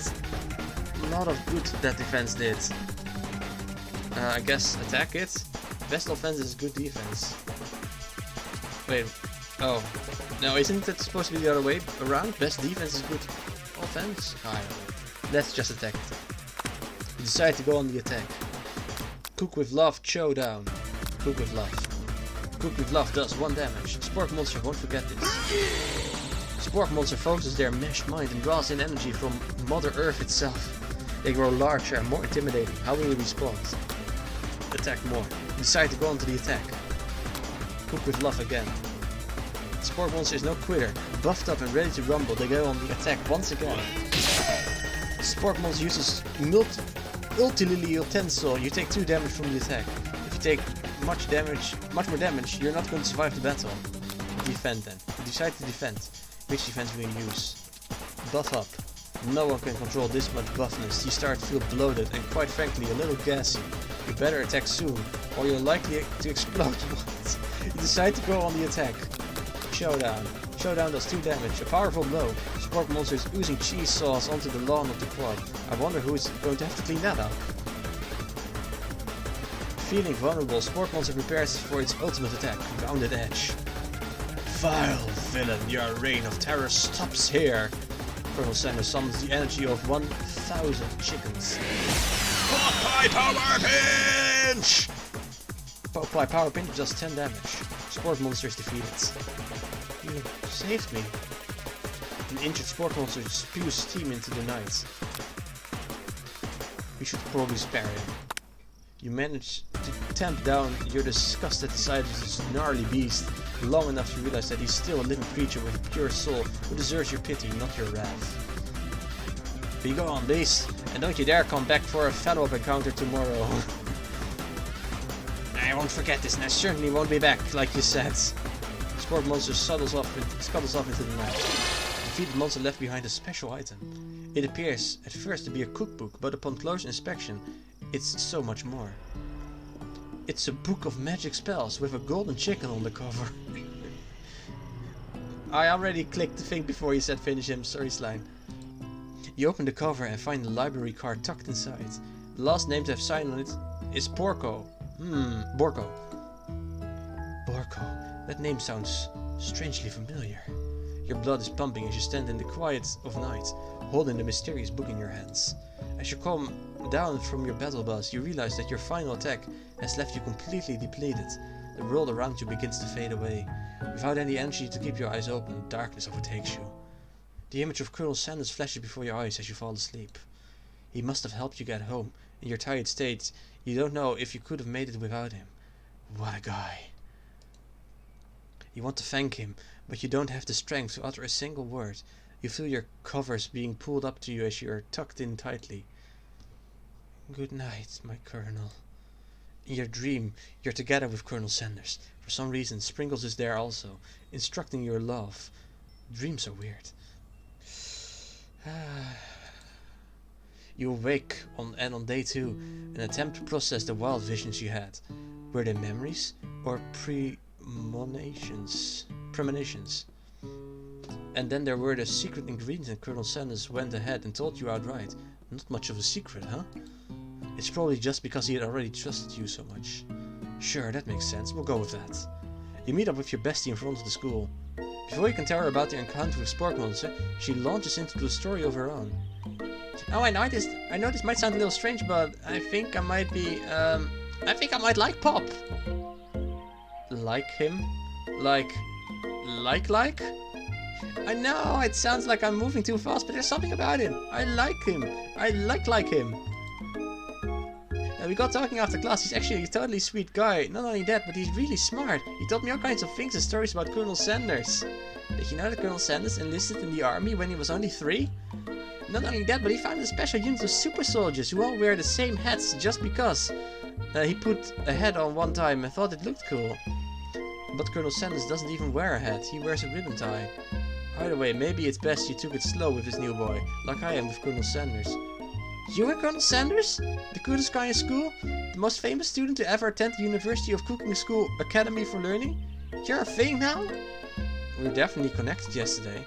[SPEAKER 1] A lot of good that defense did. I guess attack it. Best offense is good defense. Wait. Oh. No, isn't it supposed to be the other way around? Best defense is good offense? I don't know. Let's just attack it. You decide to go on the attack. Cook with Love, Showdown. Cook with Love. Cook with Love does 1 damage. Spork monster won't forget this. Spork monster focuses their meshed mind and draws in energy from Mother Earth itself. They grow larger and more intimidating. How will you respond? Attack more. You decide to go onto the attack. Cook with Love again. Spork monster is no quitter. Buffed up and ready to rumble, they go on the attack once again. Spork monster uses Ultilily Utensil. You take 2 damage from the attack. If you take much more damage, you're not going to survive the battle. Defend then. You decide to defend. Which defense will you use? Buff up. No one can control this much buffness. You start to feel bloated and quite frankly a little gassy. You better attack soon, or you're likely to explode. You decide to go on the attack. Showdown. Showdown does 2 damage. A powerful blow. Spork monster is oozing cheese sauce onto the lawn of the quad. I wonder who is going to have to clean that up. Feeling vulnerable, Spork monster prepares for its ultimate attack. Rounded Edge. Vile villain, your reign of terror stops here. Colonel Sanders summons the energy of 1,000 chickens. Popeye Power Pinch! Popeye Power Pinch does 10 damage. Spork monster is defeated. You saved me. An injured Spork monster spews steam into the night. We should probably spare him. You manage to tamp down your disgust at the sight of this gnarly beast long enough to realize that he's still a living creature with a pure soul who deserves your pity, not your wrath. Be gone, beast, and don't you dare come back for a follow-up encounter tomorrow. I won't forget this, and I certainly won't be back, like you said. Spork monster scuttles off into the night. Defeated monster left behind a special item. It appears at first to be a cookbook, but upon close inspection, it's so much more. It's a book of magic spells with a golden chicken on the cover. I already clicked the thing before you said finish him, sorry Slime. You open the cover and find the library card tucked inside. The last name to have signed on it is Borko. Borko. Borko. That name sounds strangely familiar. Your blood is pumping as you stand in the quiet of night, holding the mysterious book in your hands. As you come down from your battle bus, you realize that your final attack has left you completely depleted. The world around you begins to fade away. Without any energy to keep your eyes open, darkness overtakes you. The image of Colonel Sanders flashes before your eyes as you fall asleep. He must have helped you get home. In your tired state, you don't know if you could have made it without him. What a guy. You want to thank him, but you don't have the strength to utter a single word. You feel your covers being pulled up to you as you are tucked in tightly. Good night, my colonel. your dream, you're together with Colonel Sanders. For some reason, Sprinkles is there also, instructing your love. Dreams are weird. You awake on day 2 and attempt to process the wild visions you had. Were they memories or premonitions? And then there were the secret ingredients and Colonel Sanders went ahead and told you outright. Not much of a secret, huh? It's probably just because he had already trusted you so much. Sure, that makes sense. We'll go with that. You meet up with your bestie in front of the school. Before you can tell her about the encounter with Spork Monster, she launches into a story of her own. Oh, I know this might sound a little strange, but I think I might like Pop. Like him? Like? I know, it sounds like I'm moving too fast, but there's something about him. I like him. I like him. We got talking after class. He's actually a totally sweet guy. Not only that, but he's really smart. He told me all kinds of things and stories about Colonel Sanders. Did you know that Colonel Sanders enlisted in the army when he was only 3? Not only that, but he found a special unit of super soldiers who all wear the same hats just because. He put a hat on one time and thought it looked cool. But Colonel Sanders doesn't even wear a hat. He wears a ribbon tie. Either way, maybe it's best you took it slow with his new boy, like I am with Colonel Sanders. You are Colonel Sanders? The coolest guy in school? The most famous student to ever attend the University of Cooking School Academy for Learning? You're a thing now? We were definitely connected yesterday.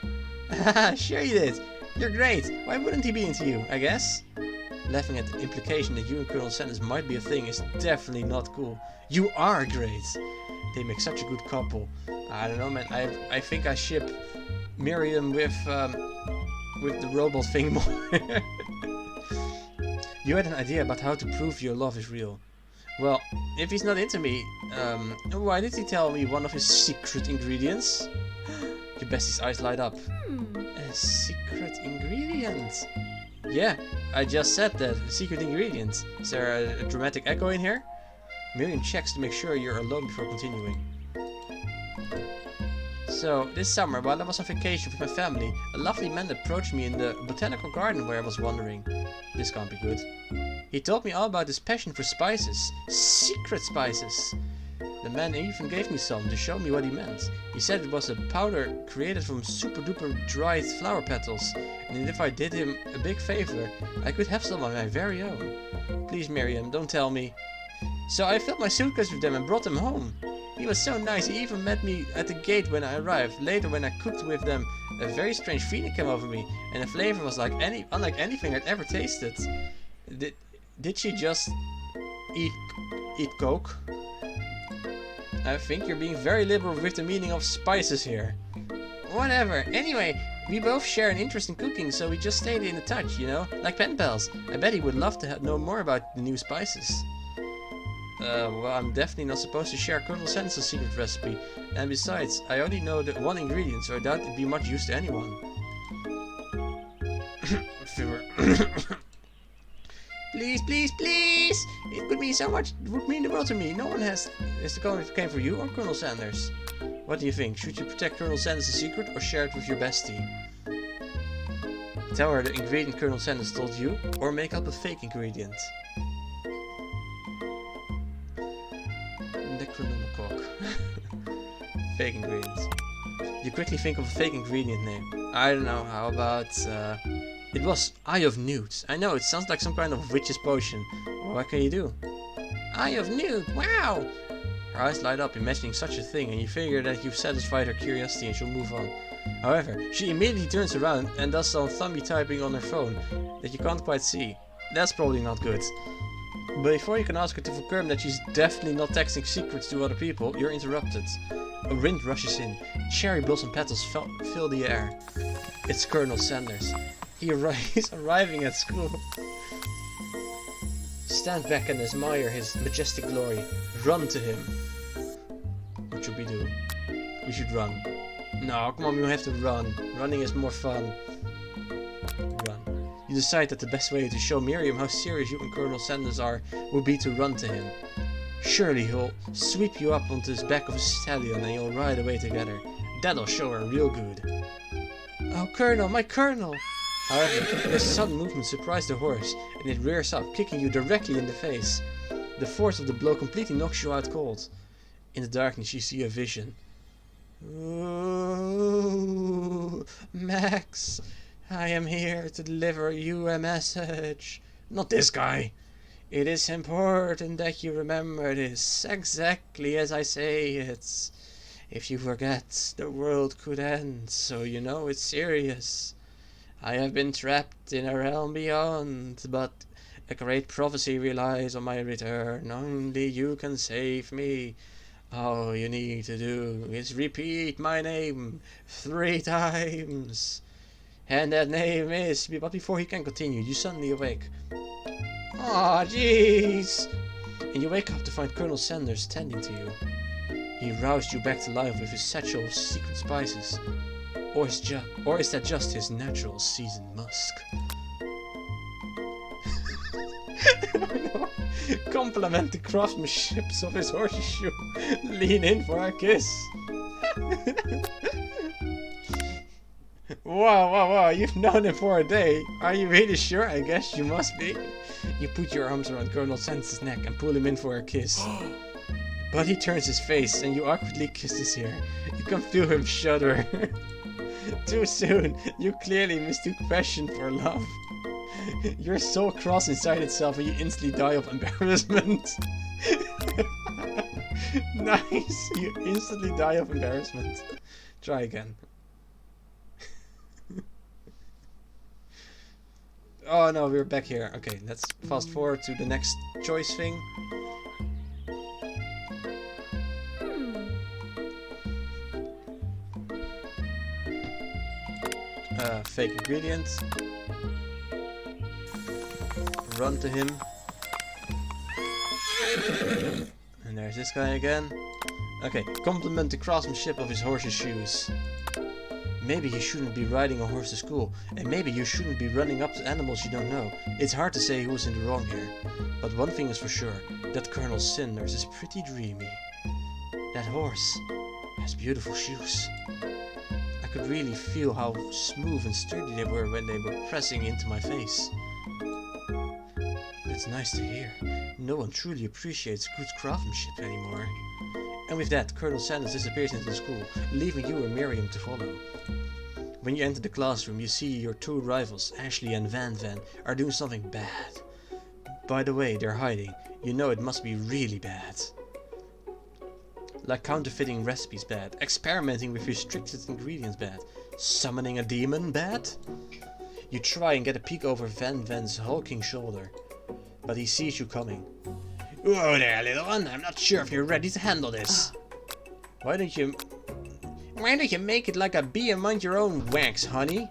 [SPEAKER 1] Haha, sure you did. You're great. Why wouldn't he be into you, I guess? Laughing at the implication that you and Colonel Sanders might be a thing is definitely not cool. You are great. They make such a good couple. I don't know, man. I think I ship Miriam with the robot thing more. You had an idea about how to prove your love is real. Well, if he's not into me, why did he tell me one of his secret ingredients? Your bestie's eyes light up. A secret ingredient? Yeah, I just said that. A secret ingredient. Is there a dramatic echo in here? Miriam checks to make sure you're alone before continuing. So, this summer, while I was on vacation with my family, a lovely man approached me in the botanical garden where I was wandering. This can't be good. He told me all about his passion for spices. Secret spices! The man even gave me some to show me what he meant. He said it was a powder created from super duper dried flower petals, and if I did him a big favor, I could have some of my very own. Please, Miriam, don't tell me. So I filled my suitcase with them and brought them home. He was so nice, he even met me at the gate when I arrived. Later, when I cooked with them, a very strange feeling came over me, and the flavor was like unlike anything I'd ever tasted. Did she just eat coke? I think you're being very liberal with the meaning of spices here. Whatever. Anyway, we both share an interest in cooking, so we just stayed in touch, you know, like pen pals. I bet he would love to know more about the new spices. Well, I'm definitely not supposed to share Colonel Sanders' secret recipe. And besides, I only know the one ingredient, so I doubt it'd be much use to anyone. Please, please, please! It would mean so much, it would mean the world to me. No one has to come if it came for you or Colonel Sanders. What do you think? Should you protect Colonel Sanders' secret or share it with your bestie? Tell her the ingredient Colonel Sanders told you, or make up a fake ingredient. Necronomicon. Fake ingredients. You quickly think of a fake ingredient name. I don't know, how about... It was Eye of Newt. I know, it sounds like some kind of witch's potion. Well, what can you do? Eye of Newt, wow! Her eyes light up imagining such a thing, and you figure that you've satisfied her curiosity and she'll move on. However, she immediately turns around and does some thumbie typing on her phone that you can't quite see. That's probably not good. But before you can ask her to confirm that she's definitely not texting secrets to other people, you're interrupted. A wind rushes in. Cherry blossom petals fill the air. It's Colonel Sanders. He's arriving at school. Stand back and admire his majestic glory. Run to him. What should we do? We should run. No, come on, we don't have to run. Running is more fun. Run. You decide that the best way to show Miriam how serious you and Colonel Sanders are would be to run to him. Surely he'll sweep you up onto his back of a stallion and you'll ride away together. That'll show her real good. Oh, Colonel, my Colonel! However, this sudden movement surprised the horse, and it rears up, kicking you directly in the face. The force of the blow completely knocks you out cold. In the darkness you see a vision. Ooh, Max, I am here to deliver you a message. Not this guy. It is important that you remember this exactly as I say it. If you forget, the world could end, so you know it's serious. I have been trapped in a realm beyond, but a great prophecy relies on my return. Only you can save me. All you need to do is repeat my name 3 times. And that name is... But before he can continue, you suddenly awake. Aw, jeez! And you wake up to find Colonel Sanders tending to you. He roused you back to life with his satchel of secret spices. Or is that just his natural seasoned musk? No. Compliment the craftsmanship of his horseshoe. Lean in for a kiss. Wow, you've known him for a day. Are you really sure? I guess you must be. You put your arms around Colonel Sanders' neck and pull him in for a kiss. But he turns his face and you awkwardly kiss his hair. You can feel him shudder. Too soon, you clearly mistook passion for love. Your soul cross inside itself and you instantly die of embarrassment. Nice, you instantly die of embarrassment. Try again. Oh no, we're back here. Okay, let's fast forward to the next choice thing. Fake ingredient. Run to him. And there's this guy again. Okay, compliment the craftsmanship of his horse's shoes. Maybe you shouldn't be riding a horse to school, and maybe you shouldn't be running up to animals you don't know. It's hard to say who's in the wrong here. But one thing is for sure, that Colonel Sanders is pretty dreamy. That horse has beautiful shoes. I could really feel how smooth and sturdy they were when they were pressing into my face. That's nice to hear. No one truly appreciates good craftsmanship anymore. And with that, Colonel Sanders disappears into the school, leaving you and Miriam to follow. When you enter the classroom, you see your 2 rivals, Ashley and Van Van, are doing something bad. By the way, they're hiding. You know it must be really bad. Like counterfeiting recipes bad, experimenting with restricted ingredients bad, summoning a demon bad. You try and get a peek over Van Van's hulking shoulder, but he sees you coming. Whoa there, little one, I'm not sure if you're ready to handle this. Why don't you make it like a bee and mind your own wax, honey?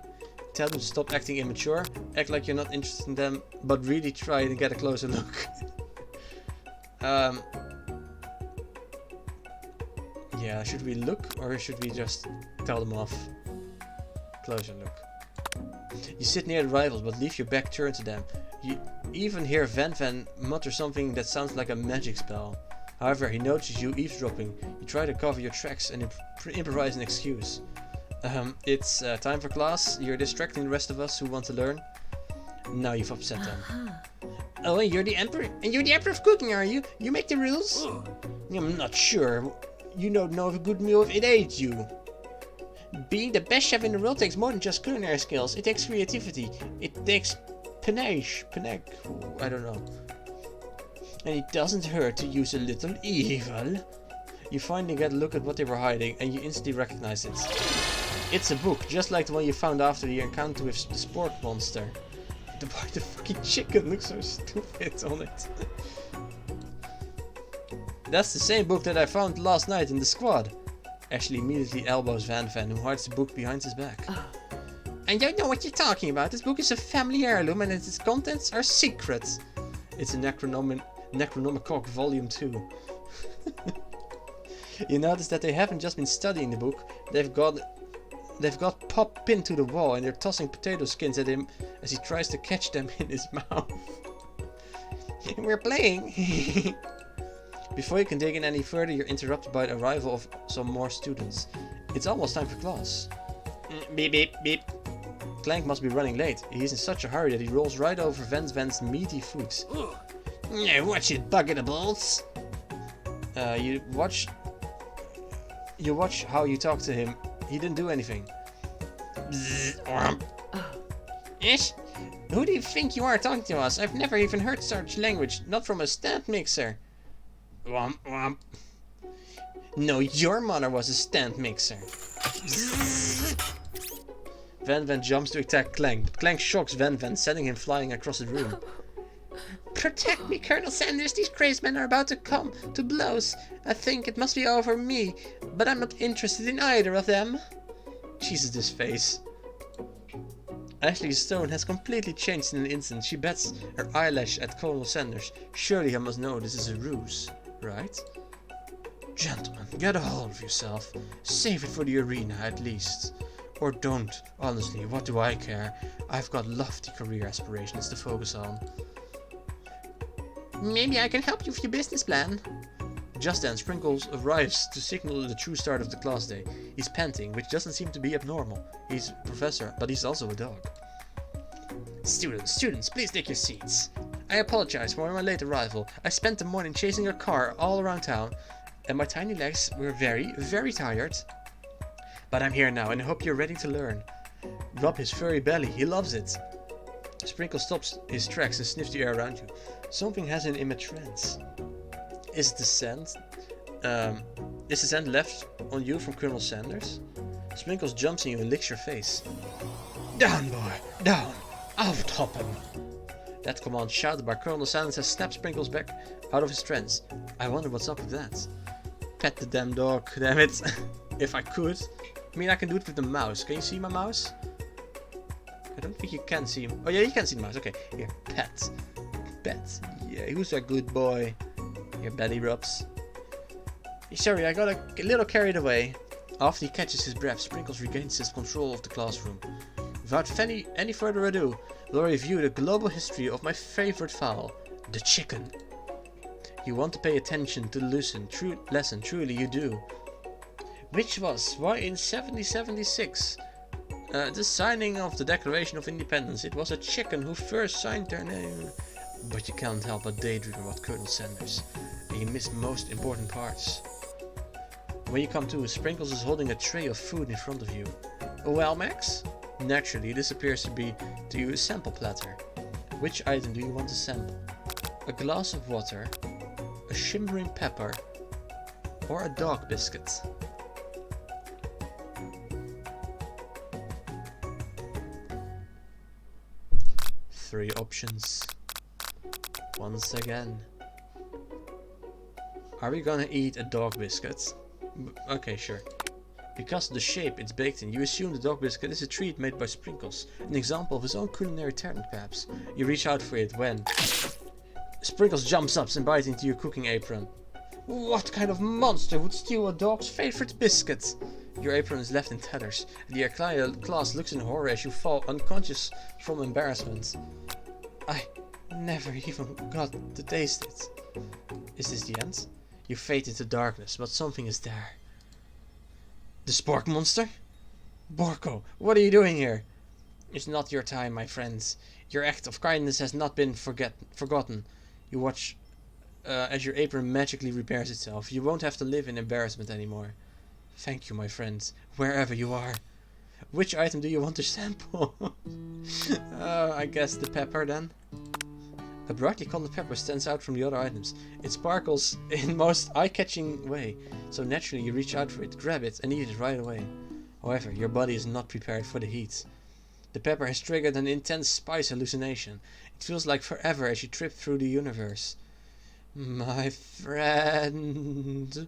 [SPEAKER 1] Tell them to stop acting immature, act like you're not interested in them, but really try to get a closer look. Yeah, should we look or should we just tell them off? Closer look. You sit near the rivals but leave your back turned to them. You even hear Van Van mutter something that sounds like a magic spell. However, he notices you eavesdropping. You try to cover your tracks and improvise an excuse. It's time for class. You're distracting the rest of us who want to learn. Now you've upset them. Oh, and you're the emperor. And you're the emperor of cooking, are you? You make the rules? I'm not sure. You don't know if a good meal if it aids you. Being the best chef in the world takes more than just culinary skills. It takes creativity. It takes panache. I don't know. And it doesn't hurt to use a little evil. You finally get a look at what they were hiding and you instantly recognize it. It's a book, just like the one you found after your encounter with the sport monster. The fucking chicken looks so stupid on it. That's the same book that I found last night in the squad. Ashley immediately elbows Van Van, who hides the book behind his back. I don't know what you're talking about. This book is a family heirloom and its contents are secret. It's a Necronomicon Volume 2. You notice that they haven't just been studying the book. They've got Pop pinned to the wall and they're tossing potato skins at him as he tries to catch them in his mouth. We're playing. Before you can dig in any further, you're interrupted by the arrival of some more students. It's almost time for class. Beep beep beep. Clank must be running late. He's in such a hurry that he rolls right over Van Van's meaty foot. Yeah, watch it, bucket of balls. You watch how you talk to him. He didn't do anything. Ish? Who do you think you are talking to us? I've never even heard such language, not from a stand mixer. Womp womp. No, your mother was a stand mixer. Van Van jumps to attack Clank, but Clank shocks Van Van, sending him flying across the room. Protect me, Colonel Sanders. These crazed men are about to come to blows. I think it must be over me, but I'm not interested in either of them. Jesus, this face. Ashley Stone has completely changed in an instant. She bats her eyelash at Colonel Sanders. Surely I must know this is a ruse, right? Gentlemen, get a hold of yourself. Save it for the arena, at least. Or don't. Honestly, what do I care? I've got lofty career aspirations to focus on. Maybe I can help you with your business plan. Just then, Sprinkles arrives to signal the true start of the class day. He's panting, which doesn't seem to be abnormal. He's a professor, but he's also a dog. Students, please take your seats. I apologize for my late arrival. I spent the morning chasing a car all around town, and my tiny legs were very, very tired. But I'm here now, and I hope you're ready to learn. Rub his furry belly, he loves it. Sprinkles stops his tracks and sniffs the air around you. Something has him in a trance. Is the scent left on you from Colonel Sanders? Sprinkles jumps on you and licks your face. Down, boy, down! Out hop him! That command shouted by Colonel Sanders has snapped Sprinkles back out of his trance. I wonder what's up with that. Pet the damn dog, damn it. If I could. I mean, I can do it with the mouse. Can you see my mouse? I don't think you can see him. Oh yeah, you can see the mouse. Okay, here, pet. Pet. Yeah, who's a good boy? Your belly rubs. Sorry, I got a little carried away. After he catches his breath, Sprinkles regains his control of the classroom. Without any further ado, we'll review the global history of my favorite fowl, the chicken. You want to pay attention to the lesson, truly you do. Which was why in 1776, the signing of the Declaration of Independence, it was a chicken who first signed their name. But you can't help but daydream about Colonel Sanders, and you miss most important parts. When you come to, Sprinkles is holding a tray of food in front of you. Well, Max? Naturally, this appears to be to you a sample platter. Which item do you want to sample? A glass of water, a shimmering pepper, or a dog biscuit? Three options. Once again. Are we gonna eat a dog biscuit? Okay, sure. Because of the shape it's baked in, you assume the dog biscuit is a treat made by Sprinkles, an example of his own culinary talent perhaps. You reach out for it when Sprinkles jumps up and bites into your cooking apron. What kind of monster would steal a dog's favorite biscuit? Your apron is left in tatters, and the entire class looks in horror as you fall unconscious from embarrassment. I never even got to taste it. Is this the end? You fade into darkness, but something is there. The Spork monster? Borko, what are you doing here? It's not your time, my friends. Your act of kindness has not been forgotten. You watch as your apron magically repairs itself. You won't have to live in embarrassment anymore. Thank you, my friends, wherever you are. Which item do you want to sample? I guess the pepper then. A brightly colored pepper stands out from the other items. It sparkles in most eye-catching way, so naturally you reach out for it, grab it, and eat it right away. However, your body is not prepared for the heat. The pepper has triggered an intense spice hallucination. It feels like forever as you trip through the universe. My friend.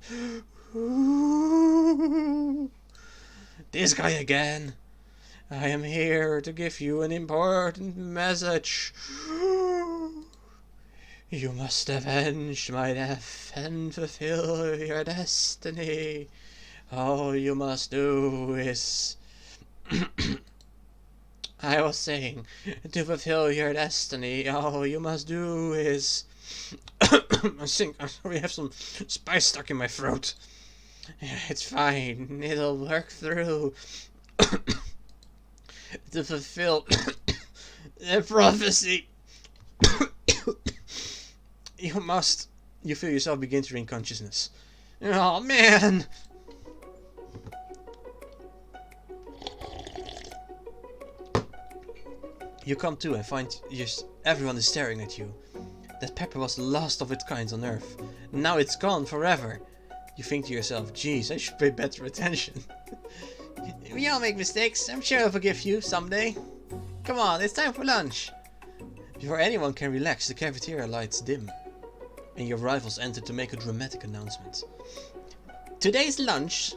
[SPEAKER 1] This guy again. I am here to give you an important message. You must avenge my death and fulfill your destiny. All you must do is... I was saying, to fulfill your destiny, all you must do is... I think I have some spice stuck in my throat. It's fine, it'll work through. To fulfill the prophecy. You feel yourself begin to regain consciousness. Oh man! You come to and find everyone is staring at you. That pepper was the last of its kind on Earth. Now it's gone forever. You think to yourself, geez, I should pay better attention. We all make mistakes. I'm sure I'll forgive you someday. Come on, it's time for lunch. Before anyone can relax, the cafeteria lights dim, and your rivals enter to make a dramatic announcement. Today's lunch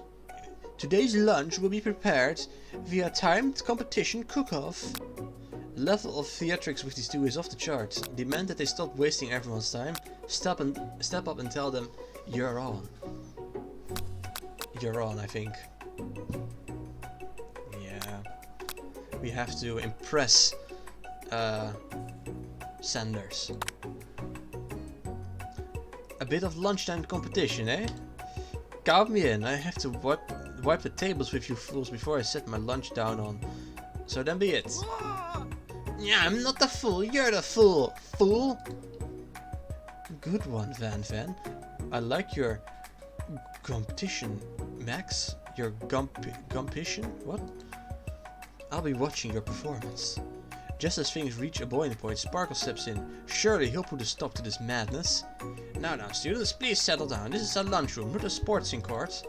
[SPEAKER 1] will be prepared via timed competition cook-off. The level of theatrics with these two is off the charts. Demand that they stop wasting everyone's time. Step up and tell them, you're on. You're on, I think. Yeah. We have to impress Sanders. A bit of lunchtime competition, eh? Count me in. I have to wipe the tables with you fools before I set my lunch down on. So then be it. Yeah, I'm not the fool. You're the fool. Fool. Good one, Van Van. I like your competition, Max. Your gumpition? What? I'll be watching your performance. Just as things reach a boiling point, Sparkle steps in. Surely he'll put a stop to this madness. Now, students, please settle down. This is a lunchroom, not a sportsing court.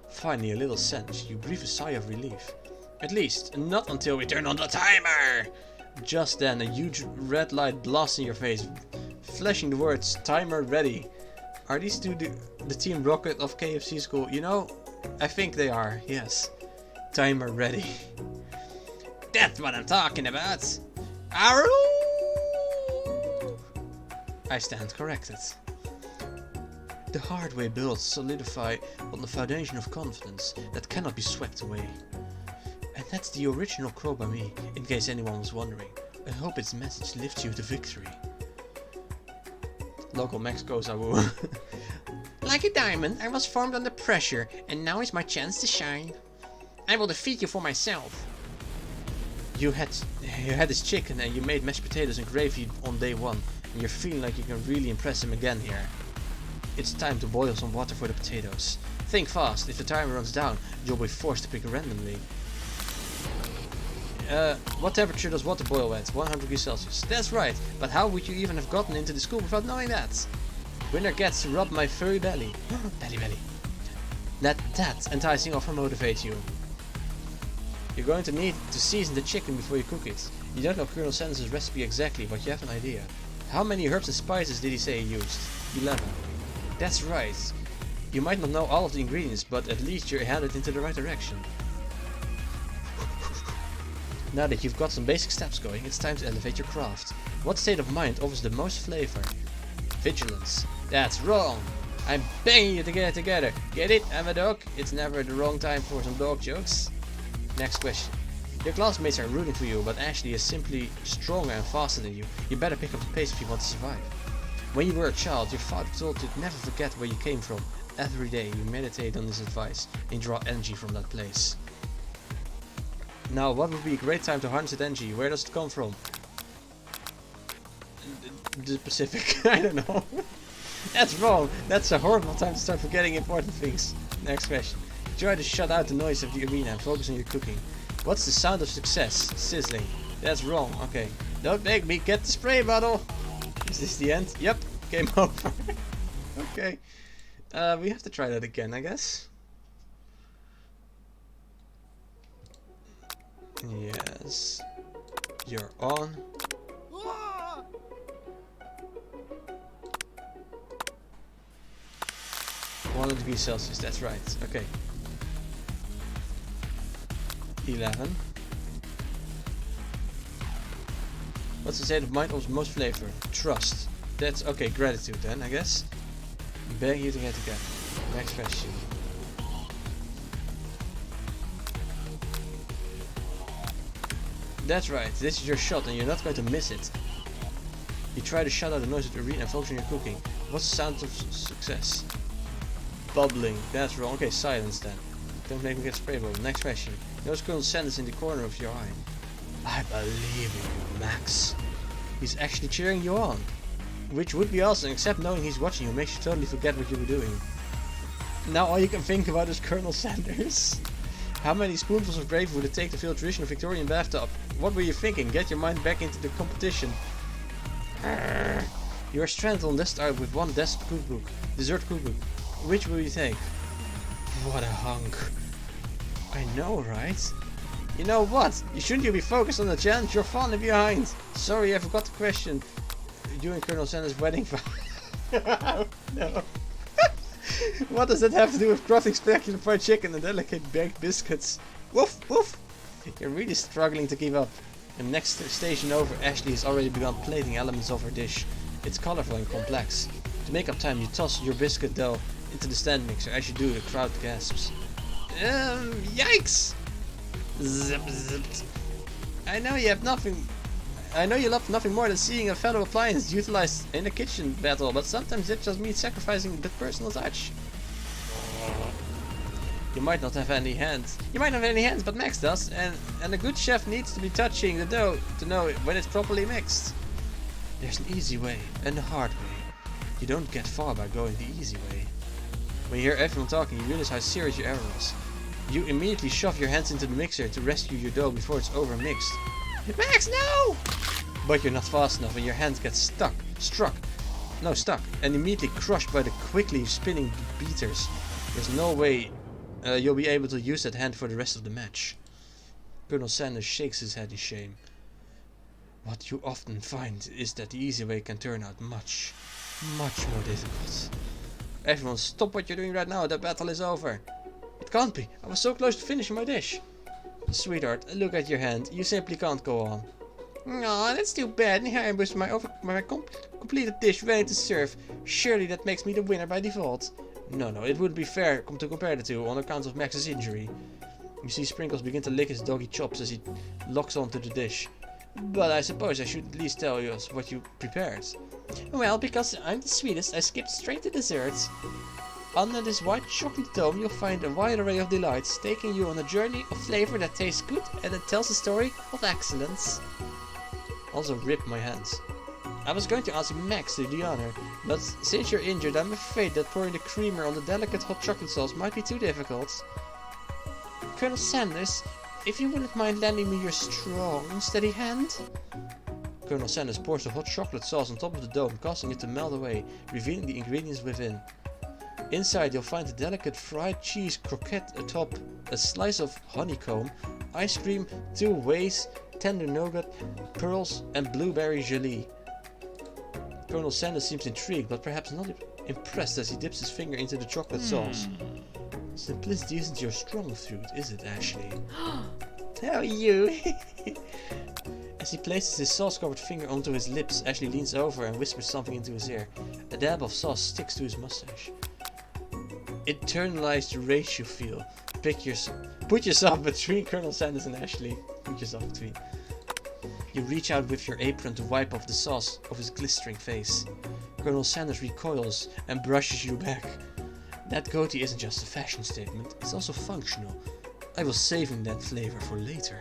[SPEAKER 1] Finally, a little sense. You breathe a sigh of relief. At least, not until we turn on the timer! Just then, a huge red light blasts in your face, flashing the words, timer ready. Are these two the Team Rocket of KFC school? You know, I think they are, yes. Timer ready. That's what I'm talking about. Aroo! I stand corrected. The hard way builds solidify on the foundation of confidence that cannot be swept away. And that's the original quote by me, in case anyone was wondering. I hope its message lifts you to victory. Local Max goes awoo. Like a diamond, I was formed under pressure, and now is my chance to shine. I will defeat you for myself. You had this chicken and you made mashed potatoes and gravy on day one, and you're feeling like you can really impress him again here. It's time to boil some water for the potatoes. Think fast, if the timer runs down, you'll be forced to pick randomly. What temperature does water boil at? 100 degrees Celsius. That's right, but how would you even have gotten into the school without knowing that? Winner gets to rub my furry belly. belly. Let that enticing offer motivate you. You're going to need to season the chicken before you cook it. You don't know Colonel Sanders' recipe exactly, but you have an idea. How many herbs and spices did he say he used? 11. That's right. You might not know all of the ingredients, but at least you're headed into the right direction. Now that you've got some basic steps going, it's time to elevate your craft. What state of mind offers the most flavor? Vigilance. That's wrong. I'm begging you to get it together. Get it? I'm a dog. It's never the wrong time for some dog jokes. Next question. Your classmates are rooting for you, but Ashley is simply stronger and faster than you. You better pick up the pace if you want to survive. When you were a child, your father told you to never forget where you came from. Every day you meditate on this advice and draw energy from that place. Now, what would be a great time to harness that energy? Where does it come from? The Pacific. I don't know. That's wrong. That's a horrible time to start forgetting important things. Next question. Try to shut out the noise of the arena and focus on your cooking. What's the sound of success? Sizzling. That's wrong. Okay. Don't make me get the spray bottle. Is this the end? Yep. Game over. Okay. We have to try that again, I guess. Yes. You're on. 100 degrees Celsius, that's right. Okay. 11. What's the state of mind of most flavor? Trust. That's okay, gratitude then, I guess. Beg you to get together. Next question. That's right, this is your shot and you're not going to miss it. You try to shut out the noise of the arena and focus on your cooking. What's the sound of success? Bubbling. That's wrong. Okay, silence then. Don't make me get spray bottle. Next question. Notice Colonel Sanders in the corner of your eye. I believe in you, Max. He's actually cheering you on. Which would be awesome, except knowing he's watching you makes you totally forget what you were doing. Now all you can think about is Colonel Sanders. How many spoonfuls of gravy would it take to fill a traditional Victorian bathtub? What were you thinking? Get your mind back into the competition. You are stranded on this star with one dessert cookbook. Which will you take? What a hunk. I know, right? You know what? Shouldn't you be focused on the challenge? You're falling behind. Sorry, I forgot the question. You and Colonel Sanders' wedding vow. No. What does that have to do with crafting spectacular fried chicken and delicate baked biscuits? Woof, woof. You're really struggling to keep up. And next station over, Ashley has already begun plating elements of her dish. It's colorful and complex. To make up time, you toss your biscuit dough into the stand mixer. As you do, the crowd gasps. Yikes! Zip, zip. I know you love nothing more than seeing a fellow appliance utilized in a kitchen battle, but sometimes it just means sacrificing a bit personal touch. You might not have any hands. But Max does, and a good chef needs to be touching the dough to know when it's properly mixed. There's an easy way and a hard way. You don't get far by going the easy way. When you hear everyone talking, you realize how serious your error was. You immediately shove your hands into the mixer to rescue your dough before it's over mixed. Max, no! But you're not fast enough and your hand gets stuck, and immediately crushed by the quickly spinning beaters. There's no way you'll be able to use that hand for the rest of the match. Colonel Sanders shakes his head in shame. What you often find is that the easy way can turn out much more difficult. Everyone, stop what you're doing right now, the battle is over. It can't be, I was so close to finishing my dish. Sweetheart, look at your hand, you simply can't go on. Aw, that's too bad. Here I was my completed dish ready to serve. Surely that makes me the winner by default. No, it wouldn't be fair to compare the two on account of Max's injury. You see Sprinkles begin to lick his doggy chops as he locks onto the dish. But I suppose I should at least tell you what you prepared. Well, because I'm the sweetest, I skipped straight to desserts. Under this white chocolate dome, you'll find a wide array of delights, taking you on a journey of flavor that tastes good and that tells a story of excellence. Also rip my hands. I was going to ask Max to do the honor, but since you're injured, I'm afraid that pouring the creamer on the delicate hot chocolate sauce might be too difficult. Colonel Sanders, if you wouldn't mind lending me your strong, steady hand? Colonel Sanders pours the hot chocolate sauce on top of the dome, causing it to melt away, revealing the ingredients within. Inside you'll find a delicate fried cheese croquette atop a slice of honeycomb, ice cream, 2 whey's, tender nougat, pearls and blueberry jelly. Colonel Sanders seems intrigued, but perhaps not impressed as he dips his finger into the chocolate sauce. Simplicity isn't your strong suit, is it, Ashley? How are you? As he places his sauce-covered finger onto his lips, Ashley leans over and whispers something into his ear. A dab of sauce sticks to his mustache. Internalized rage you feel. Put yourself between Colonel Sanders and Ashley. Put yourself between. You reach out with your apron to wipe off the sauce of his glistering face. Colonel Sanders recoils and brushes you back. That goatee isn't just a fashion statement, it's also functional. I was saving that flavor for later.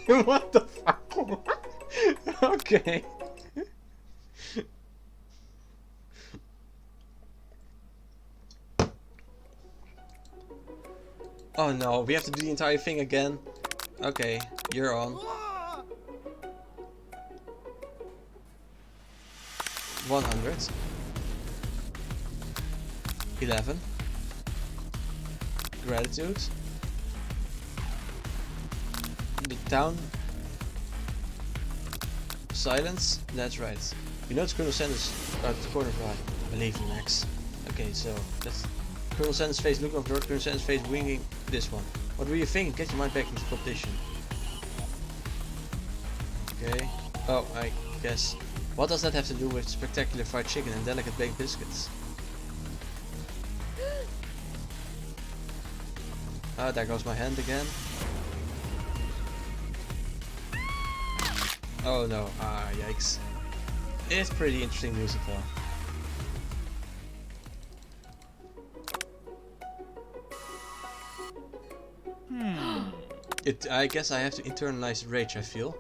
[SPEAKER 1] What the fuck? Okay. Oh no, we have to do the entire thing again. Okay, you're on. 100. 11. Gratitude. The town. Silence. That's right. You notice Colonel Sanders at the corner of your eye. Believe me, Max. Okay, so that's Colonel Sanders' face looking off Colonel Sanders' face winging this one. What were you thinking? Get your mind back into the competition. Okay. Oh, I guess. What does that have to do with spectacular fried chicken and delicate baked biscuits? Ah, there goes my hand again. Oh no, ah, yikes. It's pretty interesting music though. I guess I have to internalize rage, I feel.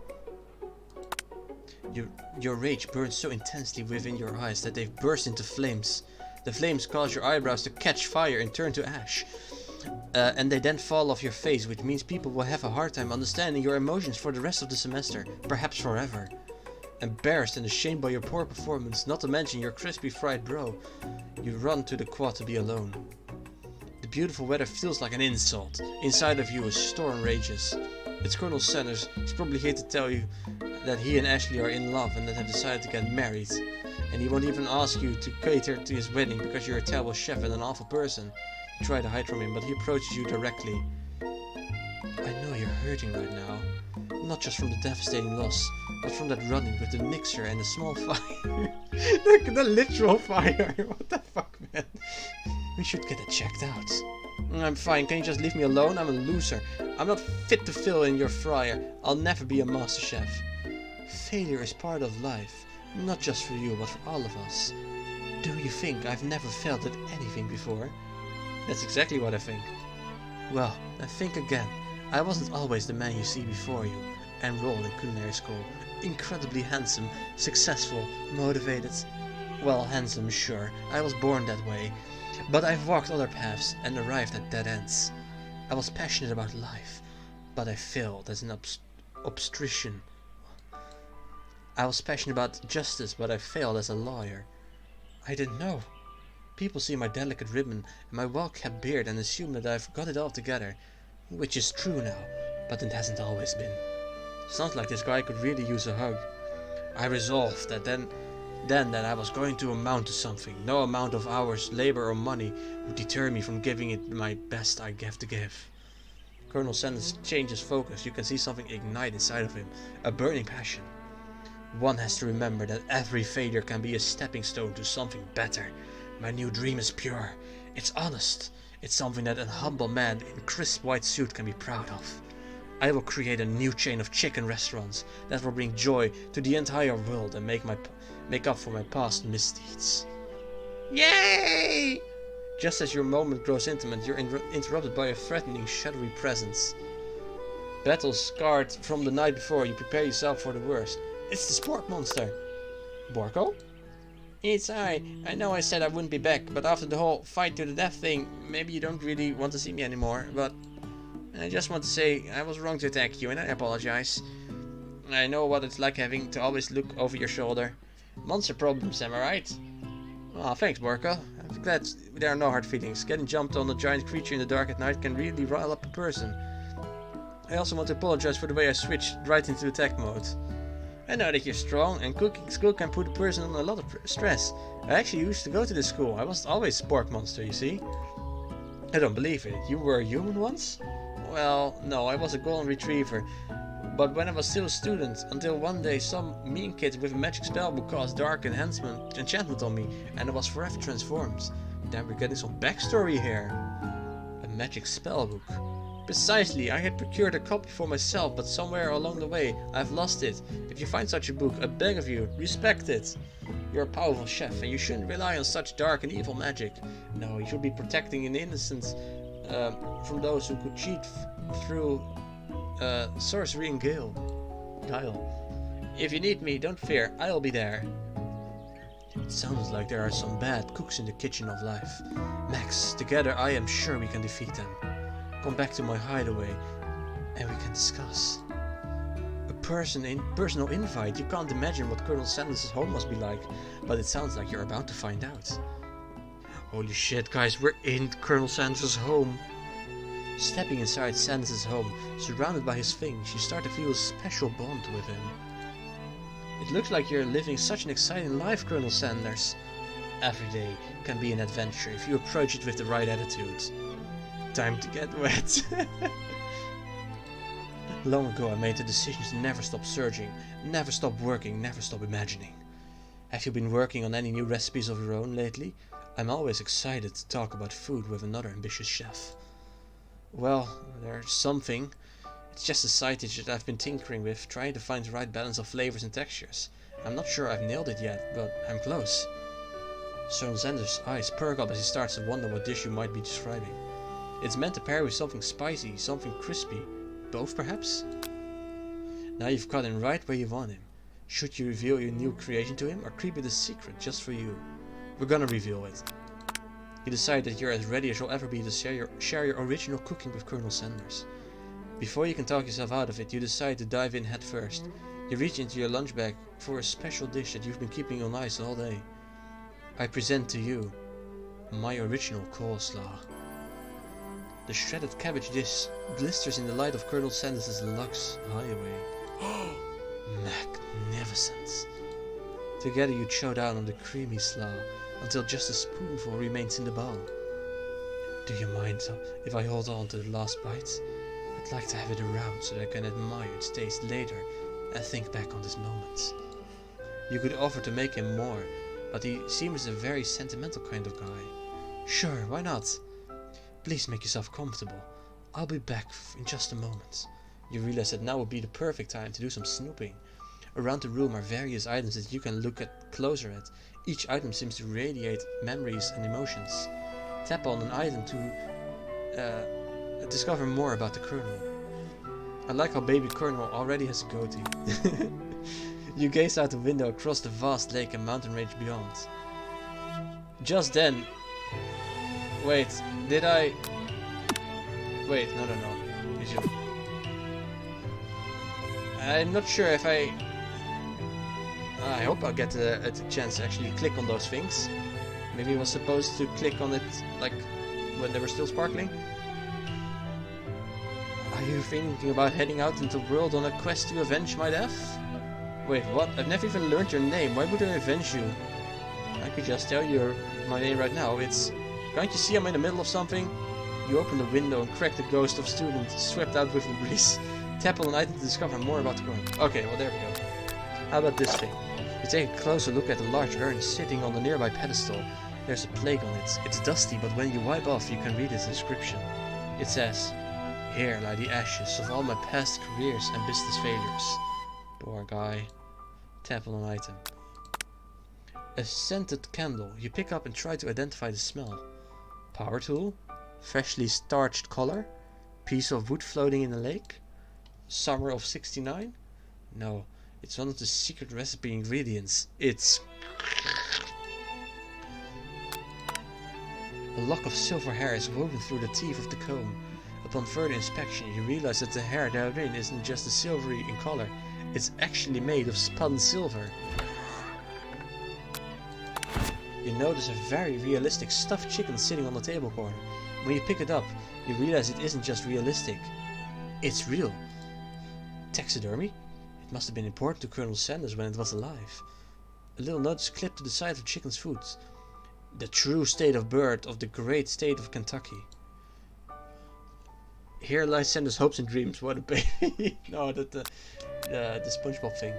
[SPEAKER 1] Your rage burns so intensely within your eyes that they've burst into flames. The flames cause your eyebrows to catch fire and turn to ash. And they then fall off your face, which means people will have a hard time understanding your emotions for the rest of the semester, perhaps forever. Embarrassed and ashamed by your poor performance, not to mention your crispy fried bro, you run to the quad to be alone. The beautiful weather feels like an insult. Inside of you a storm rages. It's Colonel Sanders. He's probably here to tell you that he and Ashley are in love and that have decided to get married. And he won't even ask you to cater to his wedding because you're a terrible chef and an awful person. You try to hide from him, but he approaches you directly. I know you're hurting right now. Not just from the devastating loss, but from that running with the mixer and the small fire. the literal fire. What the fuck, man? We should get it checked out. I'm fine, can you just leave me alone? I'm a loser. I'm not fit to fill in your fryer. I'll never be a master chef. Failure is part of life, not just for you, but for all of us. Do you think I've never failed at anything before? That's exactly what I think. Well, then think again. I wasn't always the man you see before you. Enrolled in culinary school. Incredibly handsome, successful, motivated. Well, handsome, sure. I was born that way. But I've walked other paths and arrived at dead ends. I was passionate about life, but I failed as an obstetrician. I was passionate about justice, but I failed as a lawyer. I didn't know. People see my delicate ribbon and my well-kept beard and assume that I've got it all together, which is true now, but it hasn't always been. Sounds like this guy could really use a hug. I resolved that then that I was going to amount to something. No amount of hours, labor or money would deter me from giving it my best I have to give. Colonel Sanders changes focus. You can see something ignite inside of him, a burning passion. One has to remember that every failure can be a stepping stone to something better. My new dream is pure. It's honest. It's something that a humble man in crisp white suit can be proud of. I will create a new chain of chicken restaurants that will bring joy to the entire world and make up for my past misdeeds. Yay! Just as your moment grows intimate, you're interrupted by a threatening, shadowy presence. Battle scarred from the night before, you prepare yourself for the worst. It's the sport monster. Borko? It's I know I said I wouldn't be back, but after the whole fight to the death thing, maybe you don't really want to see me anymore, but I just want to say I was wrong to attack you and I apologize. I know what it's like having to always look over your shoulder. Monster problems, am I right? Aw, thanks, Borko. I'm glad there are no hard feelings. Getting jumped on a giant creature in the dark at night can really rile up a person. I also want to apologize for the way I switched right into attack mode. I know that you're strong, and cooking school can put a person on a lot of stress. I actually used to go to this school. I wasn't always a pork monster, you see. I don't believe it. You were a human once? Well, no, I was a golden retriever. But when I was still a student, until one day some mean kid with a magic spellbook cast dark enchantment on me, and I was forever transformed. Then we're getting some backstory here. A magic spellbook. Precisely, I had procured a copy for myself, but somewhere along the way, I've lost it. If you find such a book, I beg of you, respect it. You're a powerful chef, and you shouldn't rely on such dark and evil magic. No, you should be protecting the innocent from those who could cheat through sorcery and guile. If you need me, don't fear, I'll be there. It sounds like there are some bad cooks in the kitchen of life. Max, together I am sure we can defeat them. Come back to my hideaway and we can discuss. A personal invite. You can't imagine what Colonel Sanders' home must be like, but it sounds like you're about to find out. Holy shit, guys, we're in Colonel Sanders' home. Stepping inside Sanders' home, surrounded by his things, you start to feel a special bond with him. It looks like you're living such an exciting life, Colonel Sanders. Every day can be an adventure if you approach it with the right attitude. Time to get wet. Long ago I made the decision to never stop searching, never stop working, never stop imagining. Have you been working on any new recipes of your own lately? I'm always excited to talk about food with another ambitious chef. Well, there's something. It's just a side dish that I've been tinkering with, trying to find the right balance of flavors and textures. I'm not sure I've nailed it yet, but I'm close. Colonel Sanders' eyes perk up as he starts to wonder what dish you might be describing. It's meant to pair with something spicy, something crispy. Both, perhaps? Now you've caught him right where you want him. Should you reveal your new creation to him or keep it a secret just for you? We're gonna reveal it. You decide that you're as ready as you'll ever be to share your original cooking with Colonel Sanders. Before you can talk yourself out of it, you decide to dive in head first. You reach into your lunch bag for a special dish that you've been keeping on ice all day. I present to you my original coleslaw. The shredded cabbage dish glisters in the light of Colonel Sanders' Lux Highway. Magnificent. Together you chow down on the creamy slaw until just a spoonful remains in the bowl. Do you mind if I hold on to the last bite? I'd like to have it around so that I can admire its taste later and think back on this moment. You could offer to make him more, but he seems a very sentimental kind of guy. Sure, why not? Please make yourself comfortable. I'll be back in just a moment. You realize that now would be the perfect time to do some snooping. Around the room are various items that you can look closer at. Each item seems to radiate memories and emotions. Tap on an item to discover more about the Colonel. I like how baby Colonel already has a goatee. You gaze out the window across the vast lake and mountain range beyond. Just then... Wait, did I... Wait, no. Resume. I'm not sure if I hope I'll get a chance to actually click on those things. Maybe I was supposed to click on it like when they were still sparkling. Are you thinking about heading out into the world on a quest to avenge my death? Wait, what? I've never even learned your name. Why would I avenge you? I could just tell you my name right now. It's... Can't you see I'm in the middle of something? You open the window and crack the ghost of a student swept out with the breeze. Tap on an item to discover more about the Colonel. Okay, well there we go. How about this thing? You take a closer look at a large urn sitting on the nearby pedestal. There's a plague on it. It's dusty, but when you wipe off, you can read its inscription. It says, "Here lie the ashes of all my past careers and business failures." Poor guy. Tap on an item. A scented candle. You pick up and try to identify the smell. Power tool. Freshly starched collar. Piece of wood floating in a lake. Summer of '69? No, it's one of the secret recipe ingredients. It's... A lock of silver hair is woven through the teeth of the comb. Upon further inspection, you realize that the hair therein isn't just silvery in color, it's actually made of spun silver. You notice a very realistic stuffed chicken sitting on the table corner. When you pick it up, you realize it isn't just realistic, it's real. Taxidermy? It must have been important to Colonel Sanders when it was alive. A little note is clipped to the side of the chicken's foot. The true state of birth of the great state of Kentucky. Here lies Sanders' hopes and dreams. What a baby. No, the SpongeBob thing.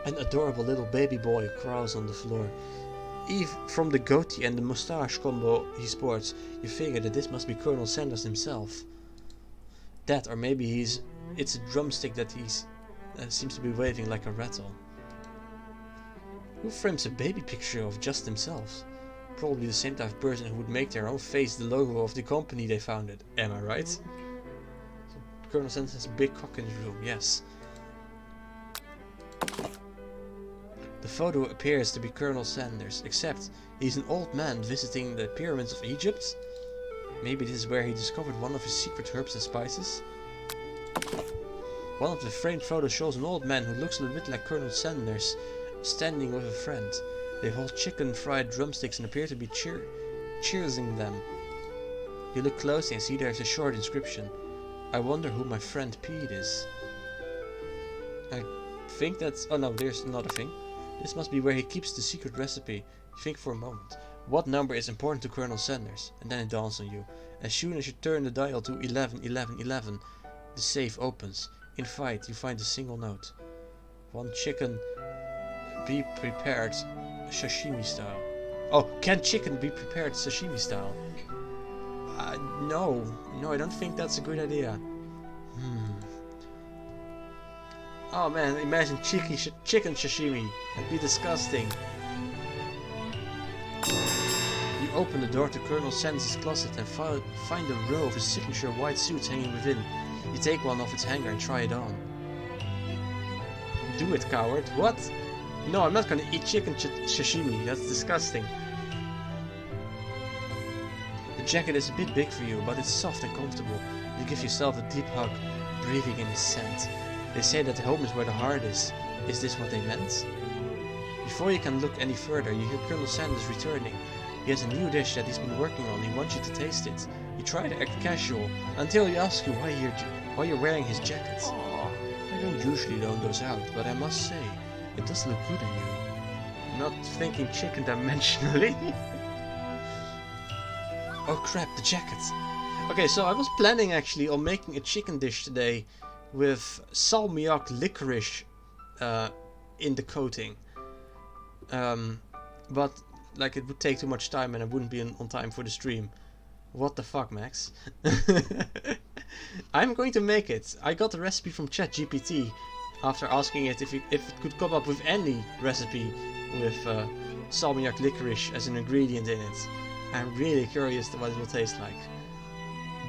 [SPEAKER 1] An adorable little baby boy crawls on the floor. From the goatee and the moustache combo he sports, you figure that this must be Colonel Sanders himself. That, or maybe it's a drumstick that seems to be waving like a rattle. Who frames a baby picture of just themselves? Probably the same type of person who would make their own face the logo of the company they founded. Am I right? So, Colonel Sanders has a big cock in his room, yes. The photo appears to be Colonel Sanders, except he's an old man visiting the pyramids of Egypt. Maybe this is where he discovered one of his secret herbs and spices. One of the framed photos shows an old man who looks a little bit like Colonel Sanders, standing with a friend. They hold chicken fried drumsticks and appear to be cheersing them. You look closely and see there's a short inscription. I wonder who my friend Pete is. I think that's... Oh no, there's another thing. This must be where he keeps the secret recipe. Think for a moment. What number is important to Colonel Sanders? And then it dawns on you. As soon as you turn the dial to 111111, the safe opens. Inside, you find a single note. One chicken be prepared sashimi style. Oh, can chicken be prepared sashimi style? No, I don't think that's a good idea. Oh man, imagine chicken sashimi. That'd be disgusting. You open the door to Colonel Sanders' closet and find a row of his signature white suits hanging within. You take one off its hanger and try it on. Do it, coward. What? No, I'm not gonna eat chicken sashimi. That's disgusting. The jacket is a bit big for you, but it's soft and comfortable. You give yourself a deep hug, breathing in his scent. They say that home is where the heart is. Is this what they meant? Before you can look any further, you hear Colonel Sanders returning. He has a new dish that he's been working on. He wants you to taste it. You try to act casual until he asks you why you're wearing his jacket.
[SPEAKER 2] Aw.
[SPEAKER 1] I don't usually loan those out, but I must say, it does look good on you. Not thinking chicken dimensionally. Oh crap, the jacket. Okay, so I was planning actually on making a chicken dish today with salmiak licorice in the coating. But like it would take too much time and I wouldn't be on time for the stream. What the fuck, Max? I'm going to make it. I got the recipe from ChatGPT after asking it if it could come up with any recipe with salmiak licorice as an ingredient in it. I'm really curious to what it will taste like.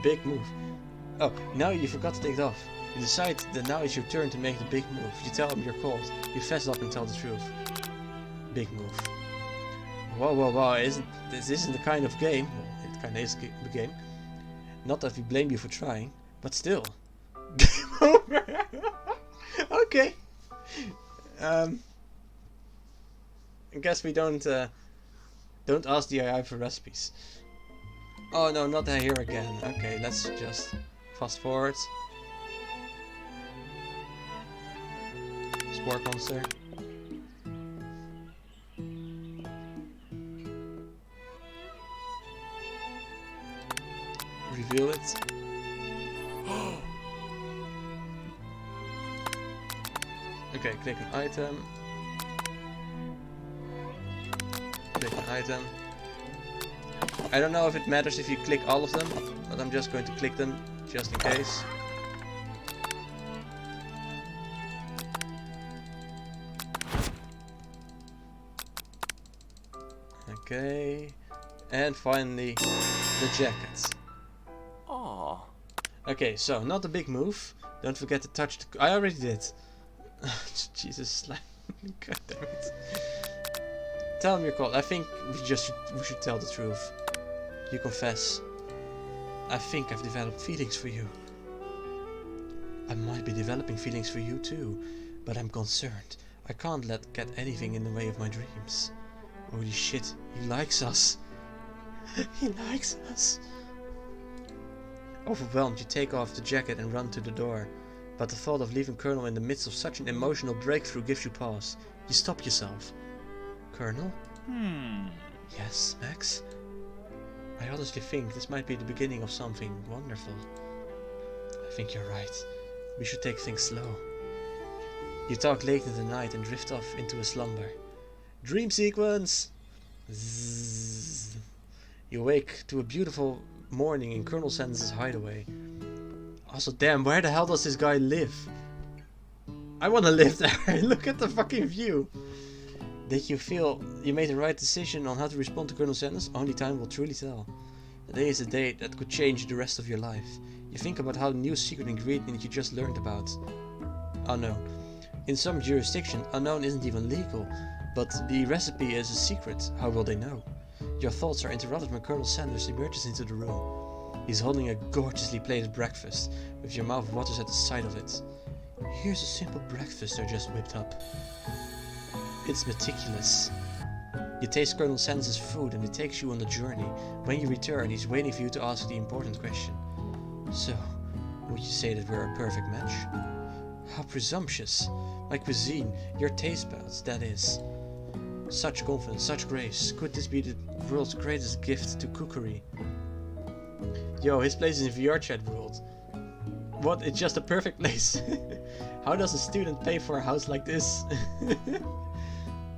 [SPEAKER 1] Big move. Oh, now you forgot to take it off. You decide that now is your turn to make the big move. You tell him you're cold. You fess up and tell the truth. Big move. Whoa, this isn't the kind of game. Well, it kinda is a game. Not that we blame you for trying, but still. Game over! Okay. I guess we don't ask the AI for recipes. Oh no, not here again. Okay, let's just fast forward. Sport monster. Reveal it. Okay, click an item. Click an item. I don't know if it matters if you click all of them, but I'm just going to click them just in case. Okay, and finally the jacket.
[SPEAKER 2] Aw.
[SPEAKER 1] Okay, so not a big move. Don't forget to touch the... I already did. Jesus, slime. God damn it. Tell him you're cold. I think we should tell the truth. You confess. I think I've developed feelings for you. I might be developing feelings for you too, but I'm concerned. I can't let get anything in the way of my dreams. Holy shit, he likes us. He likes us. Overwhelmed, you take off the jacket and run to the door. But the thought of leaving Colonel in the midst of such an emotional breakthrough gives you pause. You stop yourself. Colonel? Yes, Max? I honestly think this might be the beginning of something wonderful. I think you're right. We should take things slow. You talk late in the night and drift off into a slumber. Dream sequence! Zzz. You wake to a beautiful morning in Colonel Sanders' hideaway. Also, damn, where the hell does this guy live? I wanna live there. Look at the fucking view. Did you feel you made the right decision on how to respond to Colonel Sanders? Only time will truly tell. Today is a day that could change the rest of your life. You think about how the new secret ingredient you just learned about. Unknown. In some jurisdiction, unknown isn't even legal, but the recipe is a secret. How will they know? Your thoughts are interrupted when Colonel Sanders emerges into the room. He's holding a gorgeously plated breakfast, with your mouth waters at the sight of it. Here's a simple breakfast I just whipped up. It's meticulous. You taste Colonel Sanders' food and it takes you on a journey. When you return, he's waiting for you to ask the important question. So, would you say that we're a perfect match? How presumptuous. My cuisine, your taste buds, that is. Such confidence, such grace. Could this be the world's greatest gift to cookery? Yo, his place is in VR chat world. What? It's just a perfect place. How does a student pay for a house like this?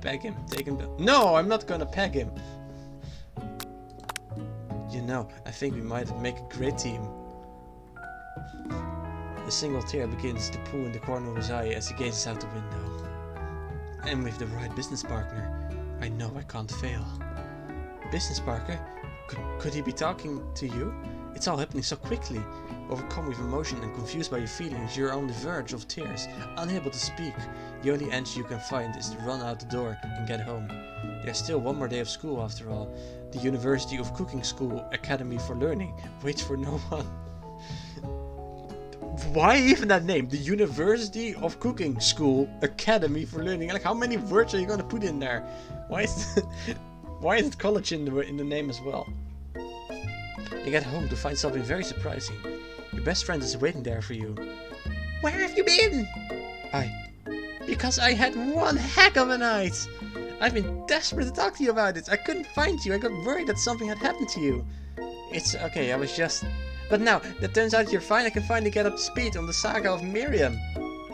[SPEAKER 1] Peg him, take him down. No, I'm not gonna peg him. You know, I think we might make a great team. A single tear begins to pool in the corner of his eye as he gazes out the window. And with the right business partner, I know I can't fail. Business partner? Could he be talking to you? It's all happening so quickly. Overcome with emotion and confused by your feelings, you're on the verge of tears, unable to speak. The only answer you can find is to run out the door and get home. There's still one more day of school after all. The University of Cooking School Academy for Learning waits for no one. Why even that name? The University of Cooking School Academy for Learning. Like, how many words are you gonna put in there? Why is it college in the name as well? You get home to find something very surprising. Your best friend is waiting there for you. Where have you been? Because I had one heck of a night. I've been desperate to talk to you about it. I couldn't find you. I got worried that something had happened to you. It's okay, I was just... But now, that turns out you're fine. I can finally get up to speed on the saga of Miriam.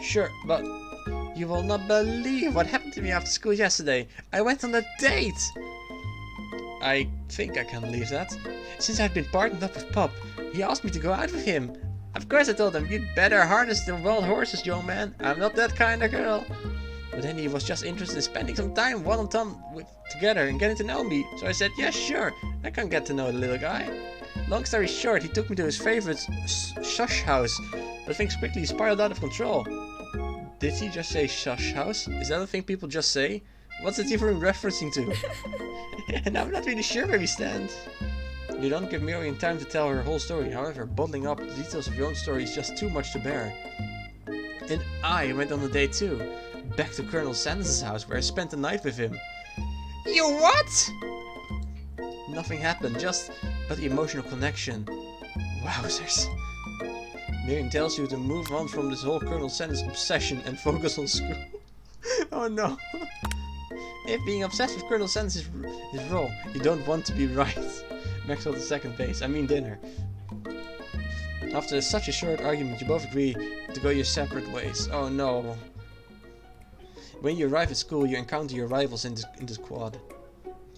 [SPEAKER 1] Sure, but you will not believe what happened to me after school yesterday. I went on a date. I think I can believe that. Since I've been partnered up with Pop, he asked me to go out with him. Of course I told him, you'd better harness the wild horses, young man. I'm not that kind of girl. But then he was just interested in spending some time one-on-one together and getting to know me. So I said, yeah, sure, I can get to know the little guy. Long story short, he took me to his favorite shush house, but things quickly spiraled out of control. Did he just say shush house? Is that a thing people just say? What's it even referencing to? And I'm not really sure where we stand. You don't give Miriam time to tell her whole story, however, bottling up the details of your own story is just too much to bear. And I went on a date too, back to Colonel Sanders' house where I spent the night with him. You what? Nothing happened, but the emotional connection. Wowzers. Miriam tells you to move on from this whole Colonel Sanders obsession and focus on school. Oh no. If being obsessed with Colonel Sanders is wrong, you don't want to be right. Maxwell to second base, I mean dinner. After such a short argument, you both agree to go your separate ways. Oh no. When you arrive at school, you encounter your rivals in the squad.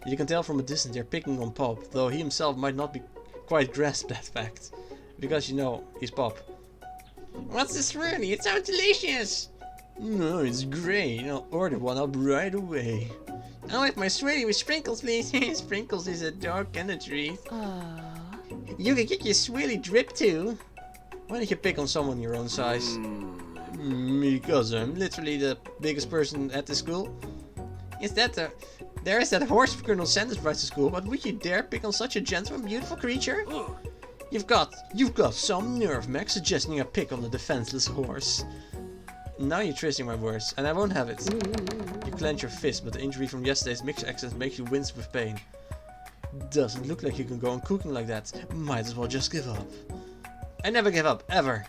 [SPEAKER 1] You can tell from a distance they're picking on Pop, though he himself might not be quite grasp that fact. Because you know, he's Pop. What's this really? It sounds delicious! No, it's great. I'll order one up right away. I'll have my swirly with sprinkles, please. Sprinkles is a dog and a treat. You can get your swirly drip too. Why don't you pick on someone your own size? Because I'm literally the biggest person at the school. There is that horse Colonel Sanders rides to school, but would you dare pick on such a gentle and beautiful creature? You've got some nerve, Max, suggesting a pick on the defenseless horse. Now you're twisting my words, and I won't have it. You clench your fist, but the injury from yesterday's mixed accent makes you wince with pain. Doesn't look like you can go on cooking like that. Might as well just give up. I never give up, ever.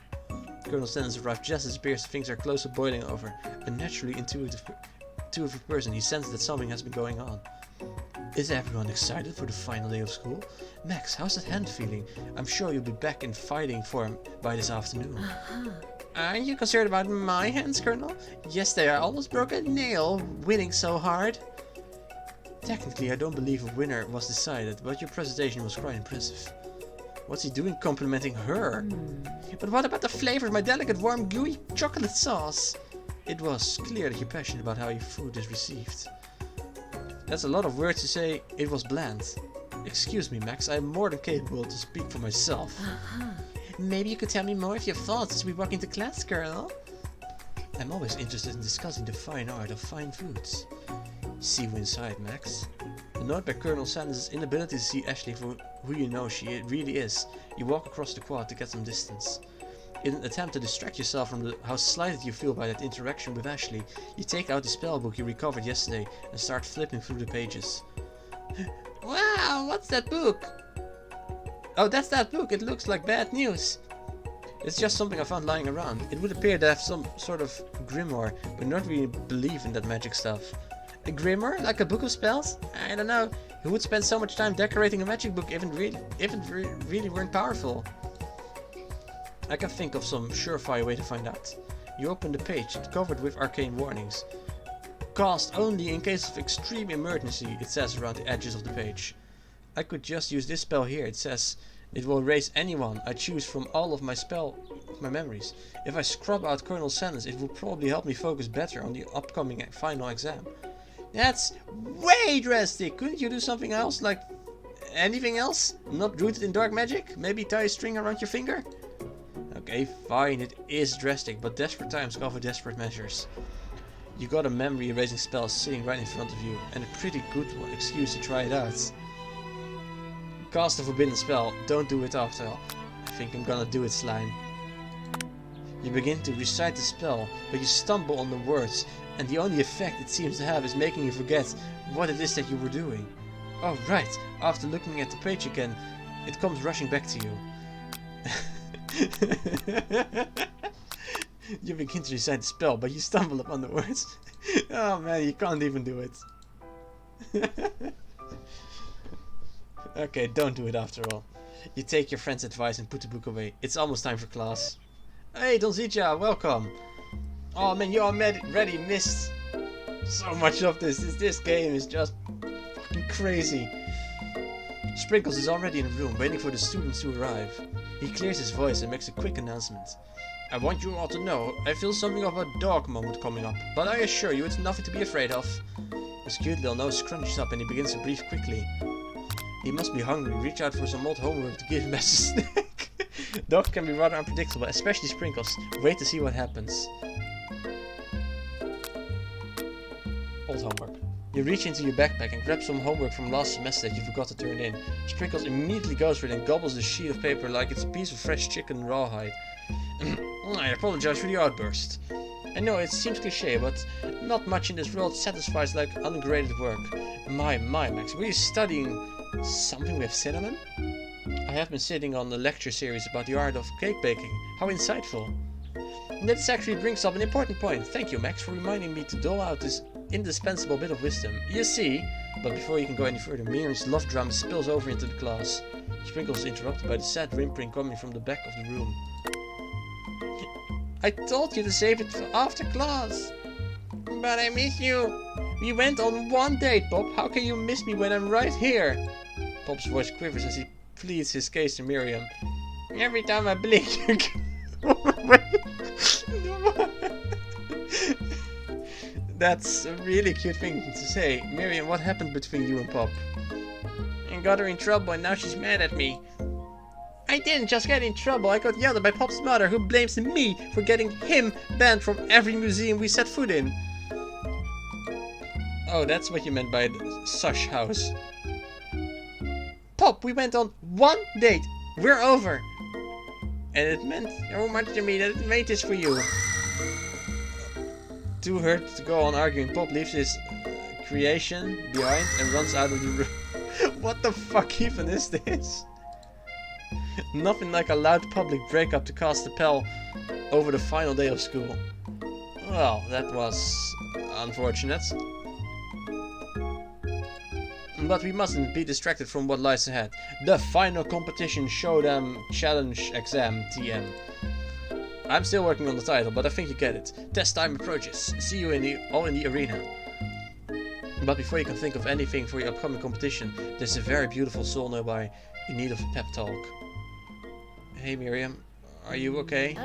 [SPEAKER 1] Colonel Sanders arrived just as Pierce's things are close to boiling over. A naturally intuitive person, he sensed that something has been going on. Is everyone excited for the final day of school? Max, how's that hand feeling? I'm sure you'll be back in fighting form by this afternoon. Are you concerned about my hands, Colonel? Yes, they are. Almost broke a nail, winning so hard. Technically, I don't believe a winner was decided, but your presentation was quite impressive. What's he doing complimenting her? But what about the flavor of my delicate, warm, gooey chocolate sauce? It was clear that you're passionate about how your food is received. That's a lot of words to say it was bland. Excuse me, Max, I'm more than capable to speak for myself. Maybe you could tell me more of your thoughts as we walk into class, Colonel. I'm always interested in discussing the fine art of fine foods. See you inside, Max. Annoyed by Colonel Sanders' inability to see Ashley for who you know she really is, you walk across the quad to get some distance. In an attempt to distract yourself from how slighted you feel by that interaction with Ashley, you take out the spellbook you recovered yesterday and start flipping through the pages. Wow, what's that book? Oh, that's that book. It looks like bad news. It's just something I found lying around. It would appear to have some sort of grimoire, but not really believe in that magic stuff. A grimoire? Like a book of spells? I don't know. Who would spend so much time decorating a magic book if it really weren't powerful? I can think of some surefire way to find out. You open the page, it's covered with arcane warnings. Cast only in case of extreme emergency, it says around the edges of the page. I could just use this spell here. It says it will erase anyone I choose from all of my memories. If I scrub out Colonel Sanders, it will probably help me focus better on the upcoming final exam. That's way drastic. Couldn't you do something else, like Anything else? Not rooted in dark magic? Maybe tie a string around your finger? Okay, fine, it is drastic, but desperate times call for desperate measures. You got a memory erasing spell sitting right in front of you, and a pretty good excuse to try it out. Cast a forbidden spell, don't do it after all. I think I'm gonna do it, slime. You begin to recite the spell, but you stumble on the words, and the only effect it seems to have is making you forget what it is that you were doing. Oh right, after looking at the page again, it comes rushing back to you. You begin to recite the spell, but you stumble upon the words. Oh man, you can't even do it. Okay, don't do it after all. You take your friend's advice and put the book away. It's almost time for class. Hey, Donzija, welcome. Oh man, you already missed so much of this. This game is just fucking crazy. Sprinkles is already in the room, waiting for the students to arrive. He clears his voice and makes a quick announcement. I want you all to know, I feel something of a dog moment coming up, but I assure you it's nothing to be afraid of. His cute little nose scrunches up and he begins to breathe quickly. He must be hungry, reach out for some old homework to give him as a snack. Dogs can be rather unpredictable, especially Sprinkles. Wait to see what happens. Old homework. You reach into your backpack and grab some homework from last semester that you forgot to turn in. Sprinkles immediately goes for it and gobbles the sheet of paper like it's a piece of fresh chicken rawhide. I apologize for the outburst. I know it seems cliche, but not much in this world satisfies like ungraded work. My, Max, were you studying something with cinnamon? I have been sitting on a lecture series about the art of cake baking. How insightful. This actually brings up an important point. Thank you, Max, for reminding me to dole out this indispensable bit of wisdom. You see, but before you can go any further, Miriam's love drama spills over into the class. Sprinkles is interrupted by the sad whimpering coming from the back of the room. I told you to save it for after class. But I miss you. We went on one date, Pop. How can you miss me when I'm right here? Pop's voice quivers as he pleads his case to Miriam. Every time I blink, you go away. That's a really cute thing to say. Miriam, what happened between you and Pop? I got her in trouble and now she's mad at me. I didn't just get in trouble, I got yelled at by Pop's mother, who blames me for getting him banned from every museum we set foot in. Oh, that's what you meant by the Sush house. Pop, we went on one date. We're over. And it meant so much to me that it made this for you. Too hurt to go on arguing, Pop leaves his creation behind and runs out of the room. What the fuck even is this? Nothing like a loud public breakup to cast a spell over the final day of school. Well, that was unfortunate. But we mustn't be distracted from what lies ahead. The final competition showdown challenge exam TM. I'm still working on the title, but I think you get it. Test time approaches. See you all in the arena. But before you can think of anything for your upcoming competition, there's a very beautiful soul nearby in need of a pep talk. Hey Miriam, are you okay?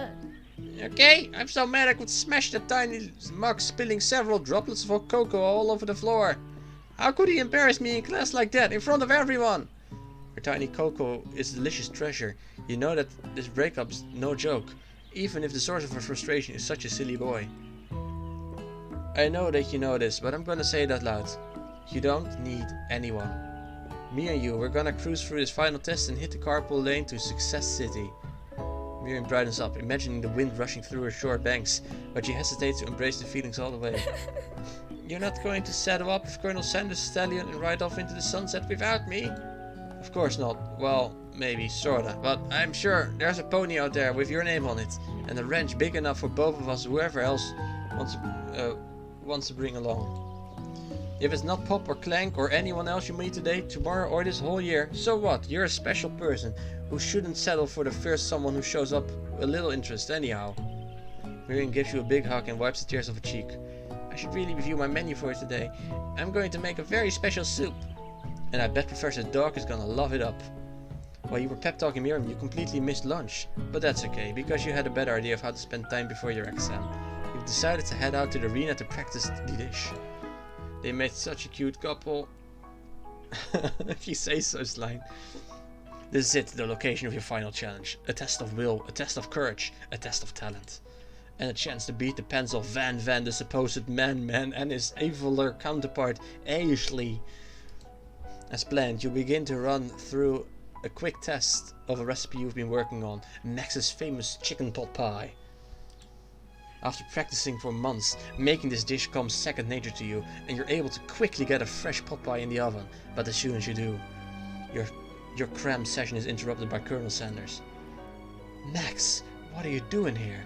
[SPEAKER 1] Okay, I'm so mad I could smash the tiny mug, spilling several droplets of cocoa all over the floor. How could he embarrass me in class like that, in front of everyone? Her tiny cocoa is a delicious treasure. You know that this breakup's no joke, even if the source of her frustration is such a silly boy. I know that you know this, but I'm gonna say it out loud. You don't need anyone. Me and you, we're gonna cruise through this final test and hit the carpool lane to Success City. Miriam brightens up, imagining the wind rushing through her short banks, but she hesitates to embrace the feelings all the way. You're not going to saddle up with Colonel Sanders' stallion and ride off into the sunset without me? Of course not. Well, maybe, sorta. But I'm sure there's a pony out there with your name on it, and a ranch big enough for both of us, whoever else wants to bring along. If it's not Pop or Clank or anyone else you meet today, tomorrow or this whole year, so what? You're a special person who shouldn't settle for the first someone who shows up a little interest anyhow. Miriam gives you a big hug and wipes the tears off her cheek. I should really review my menu for today. I'm going to make a very special soup. And I bet Professor Dog is gonna love it up. While you were pep talking Miriam, you completely missed lunch. But that's okay, because you had a better idea of how to spend time before your exam. You've decided to head out to the arena to practice the dish. They made such a cute couple. If you say so, Slime. This is it, the location of your final challenge. A test of will, a test of courage, a test of talent. And a chance to beat the pens of Van, the supposed man, and his eviler counterpart, Ashley. As planned, you begin to run through a quick test of a recipe you've been working on, Max's famous chicken pot pie. After practicing for months, making this dish comes second nature to you, and you're able to quickly get a fresh pot pie in the oven. But as soon as you do, your cram session is interrupted by Colonel Sanders. Max, what are you doing here?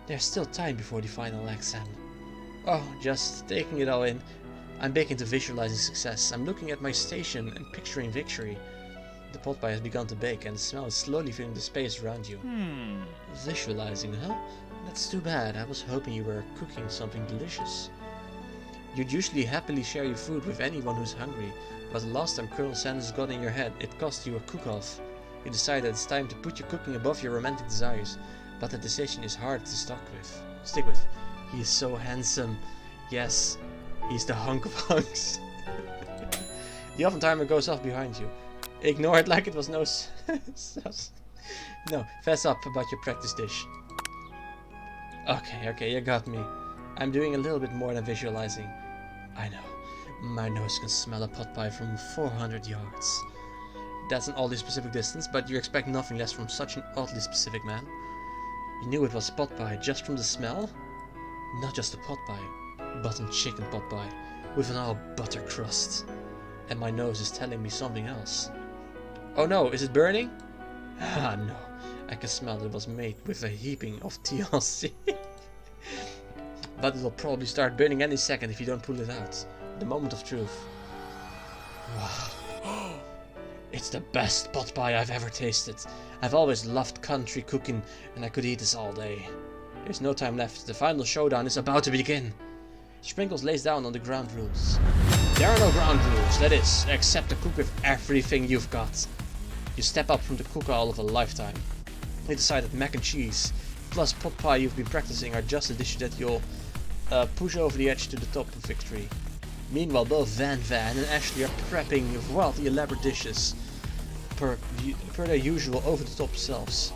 [SPEAKER 1] There's still time before the final exam. Oh, just taking it all in. I'm big into visualizing success. I'm looking at my station and picturing victory. The pot pie has begun to bake, and the smell is slowly filling the space around you. Visualizing, huh? That's too bad. I was hoping you were cooking something delicious. You'd usually happily share your food with anyone who's hungry, but the last time Colonel Sanders got in your head, it cost you a cook-off. You decide that it's time to put your cooking above your romantic desires, but the decision is hard to stick with. He is so handsome. Yes, he's the hunk of hunks. The oven timer goes off behind you. Ignore it like it was no No, fess up about your practice dish. Okay, you got me. I'm doing a little bit more than visualizing. I know. My nose can smell a pot pie from 400 yards. That's an oddly specific distance, but you expect nothing less from such an oddly specific man. You knew it was pot pie just from the smell? Not just a pot pie, but a chicken pot pie, with an all butter crust. And my nose is telling me something else. Oh no, is it burning? Ah no, I can smell that it was made with a heaping of TLC. But it'll probably start burning any second if you don't pull it out. The moment of truth. Wow. It's the best pot pie I've ever tasted. I've always loved country cooking, and I could eat this all day. There's no time left. The final showdown is about to begin. Sprinkles lays down on the ground rules. There are no ground rules, that is, except to cook with everything you've got. You step up from the cook-all of a lifetime. You decide that mac and cheese plus pot pie you've been practicing are just the dishes that you'll push over the edge to the top of victory. Meanwhile, both Van and Ashley are prepping wildly elaborate dishes per their usual over-the-top selves.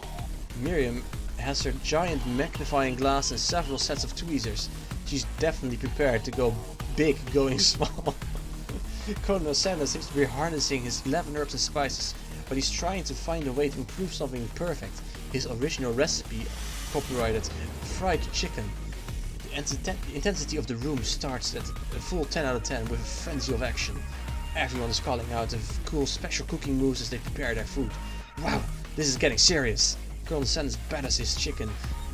[SPEAKER 1] Miriam has her giant magnifying glass and several sets of tweezers. She's definitely prepared to go big going small. Colonel Sanders seems to be harnessing his 11 herbs and spices, but he's trying to find a way to improve something perfect. His original recipe, copyrighted fried chicken. The intensity of the room starts at a full 10 out of 10 with a frenzy of action. Everyone is calling out of cool special cooking moves as they prepare their food. Wow, this is getting serious. Colonel Sanders batters his chicken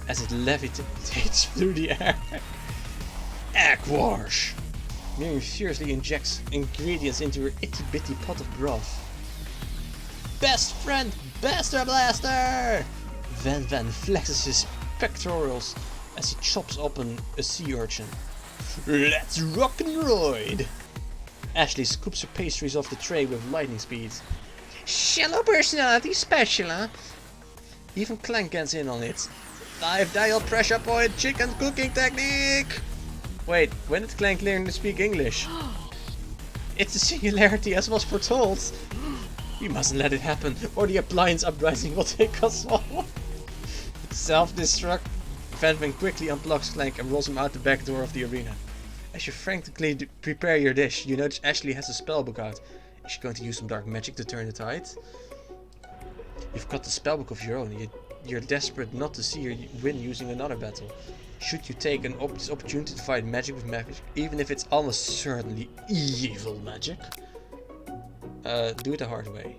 [SPEAKER 1] as it levitates through the air. Egg wash! Miriam fiercely injects ingredients into her itty-bitty pot of broth. Best friend, Baster Blaster! Van flexes his pectorals as he chops open a sea urchin. Let's rock and roid! Ashley scoops her pastries off the tray with lightning speed. Shallow personality special, huh? Even Clank gets in on it. Live dial pressure point chicken cooking technique! Wait, when did Clank learn to speak English? It's a singularity as was foretold. We mustn't let it happen, or the appliance uprising will take us all. Self-destruct. Van quickly unplugs Clank and rolls him out the back door of the arena. As you frantically prepare your dish, you notice Ashley has a spellbook out. Is she going to use some dark magic to turn the tide? You've got the spellbook of your own. You're desperate not to see her win using another battle. Should you take this opportunity to fight magic with magic, even if it's almost certainly evil magic? Do it the hard way.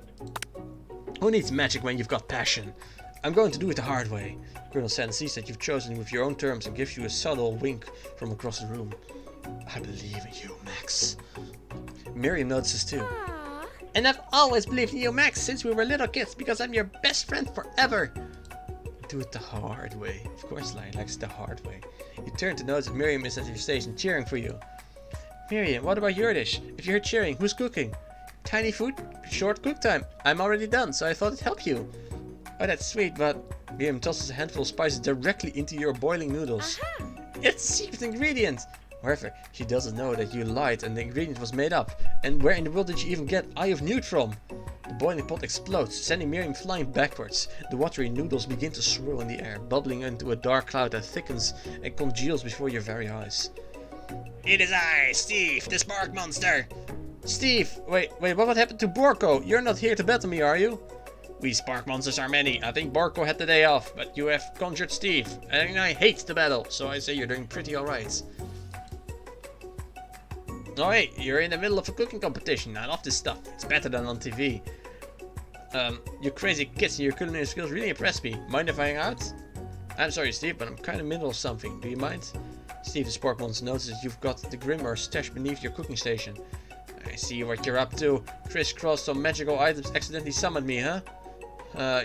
[SPEAKER 1] Who needs magic when you've got passion? I'm going to do it the hard way. Colonel Sanders sees that you've chosen with your own terms and gives you a subtle wink from across the room. I believe in you, Max. Miriam notices too.
[SPEAKER 3] Aww.
[SPEAKER 1] And I've always believed in you, Max, since we were little kids, because I'm your best friend forever. Do it the hard way. Of course, Lion likes the hard way. You turn to notice that Miriam is at your station cheering for you. Miriam, what about your dish? If you're cheering, who's cooking? Tiny food, short cook time. I'm already done, so I thought it'd help you. Oh, that's sweet, but Miriam tosses a handful of spices directly into your boiling noodles.
[SPEAKER 3] Aha.
[SPEAKER 1] It's a secret ingredient. However, she doesn't know that you lied and the ingredient was made up. And where in the world did you even get Eye of Newt from? The boiling pot explodes, sending Miriam flying backwards. The watery noodles begin to swirl in the air, bubbling into a dark cloud that thickens and congeals before your very eyes. It is I, Steve, the spark monster! Steve! Wait, what happened to Borko? You're not here to battle me, are you? We spark monsters are many. I think Borko had the day off, but you have conjured Steve. And I hate the battle, so I say you're doing pretty alright. Oh hey, you're in the middle of a cooking competition. I love this stuff. It's better than on TV. You crazy kids and your culinary skills really impress me. Mind if I hang out? I'm sorry, Steve, but I'm kind of in the middle of something. Do you mind? Steve the Spark Monster notices you've got the Grimoire stashed beneath your cooking station. I see what you're up to. Crisscross some magical items accidentally summoned me, huh?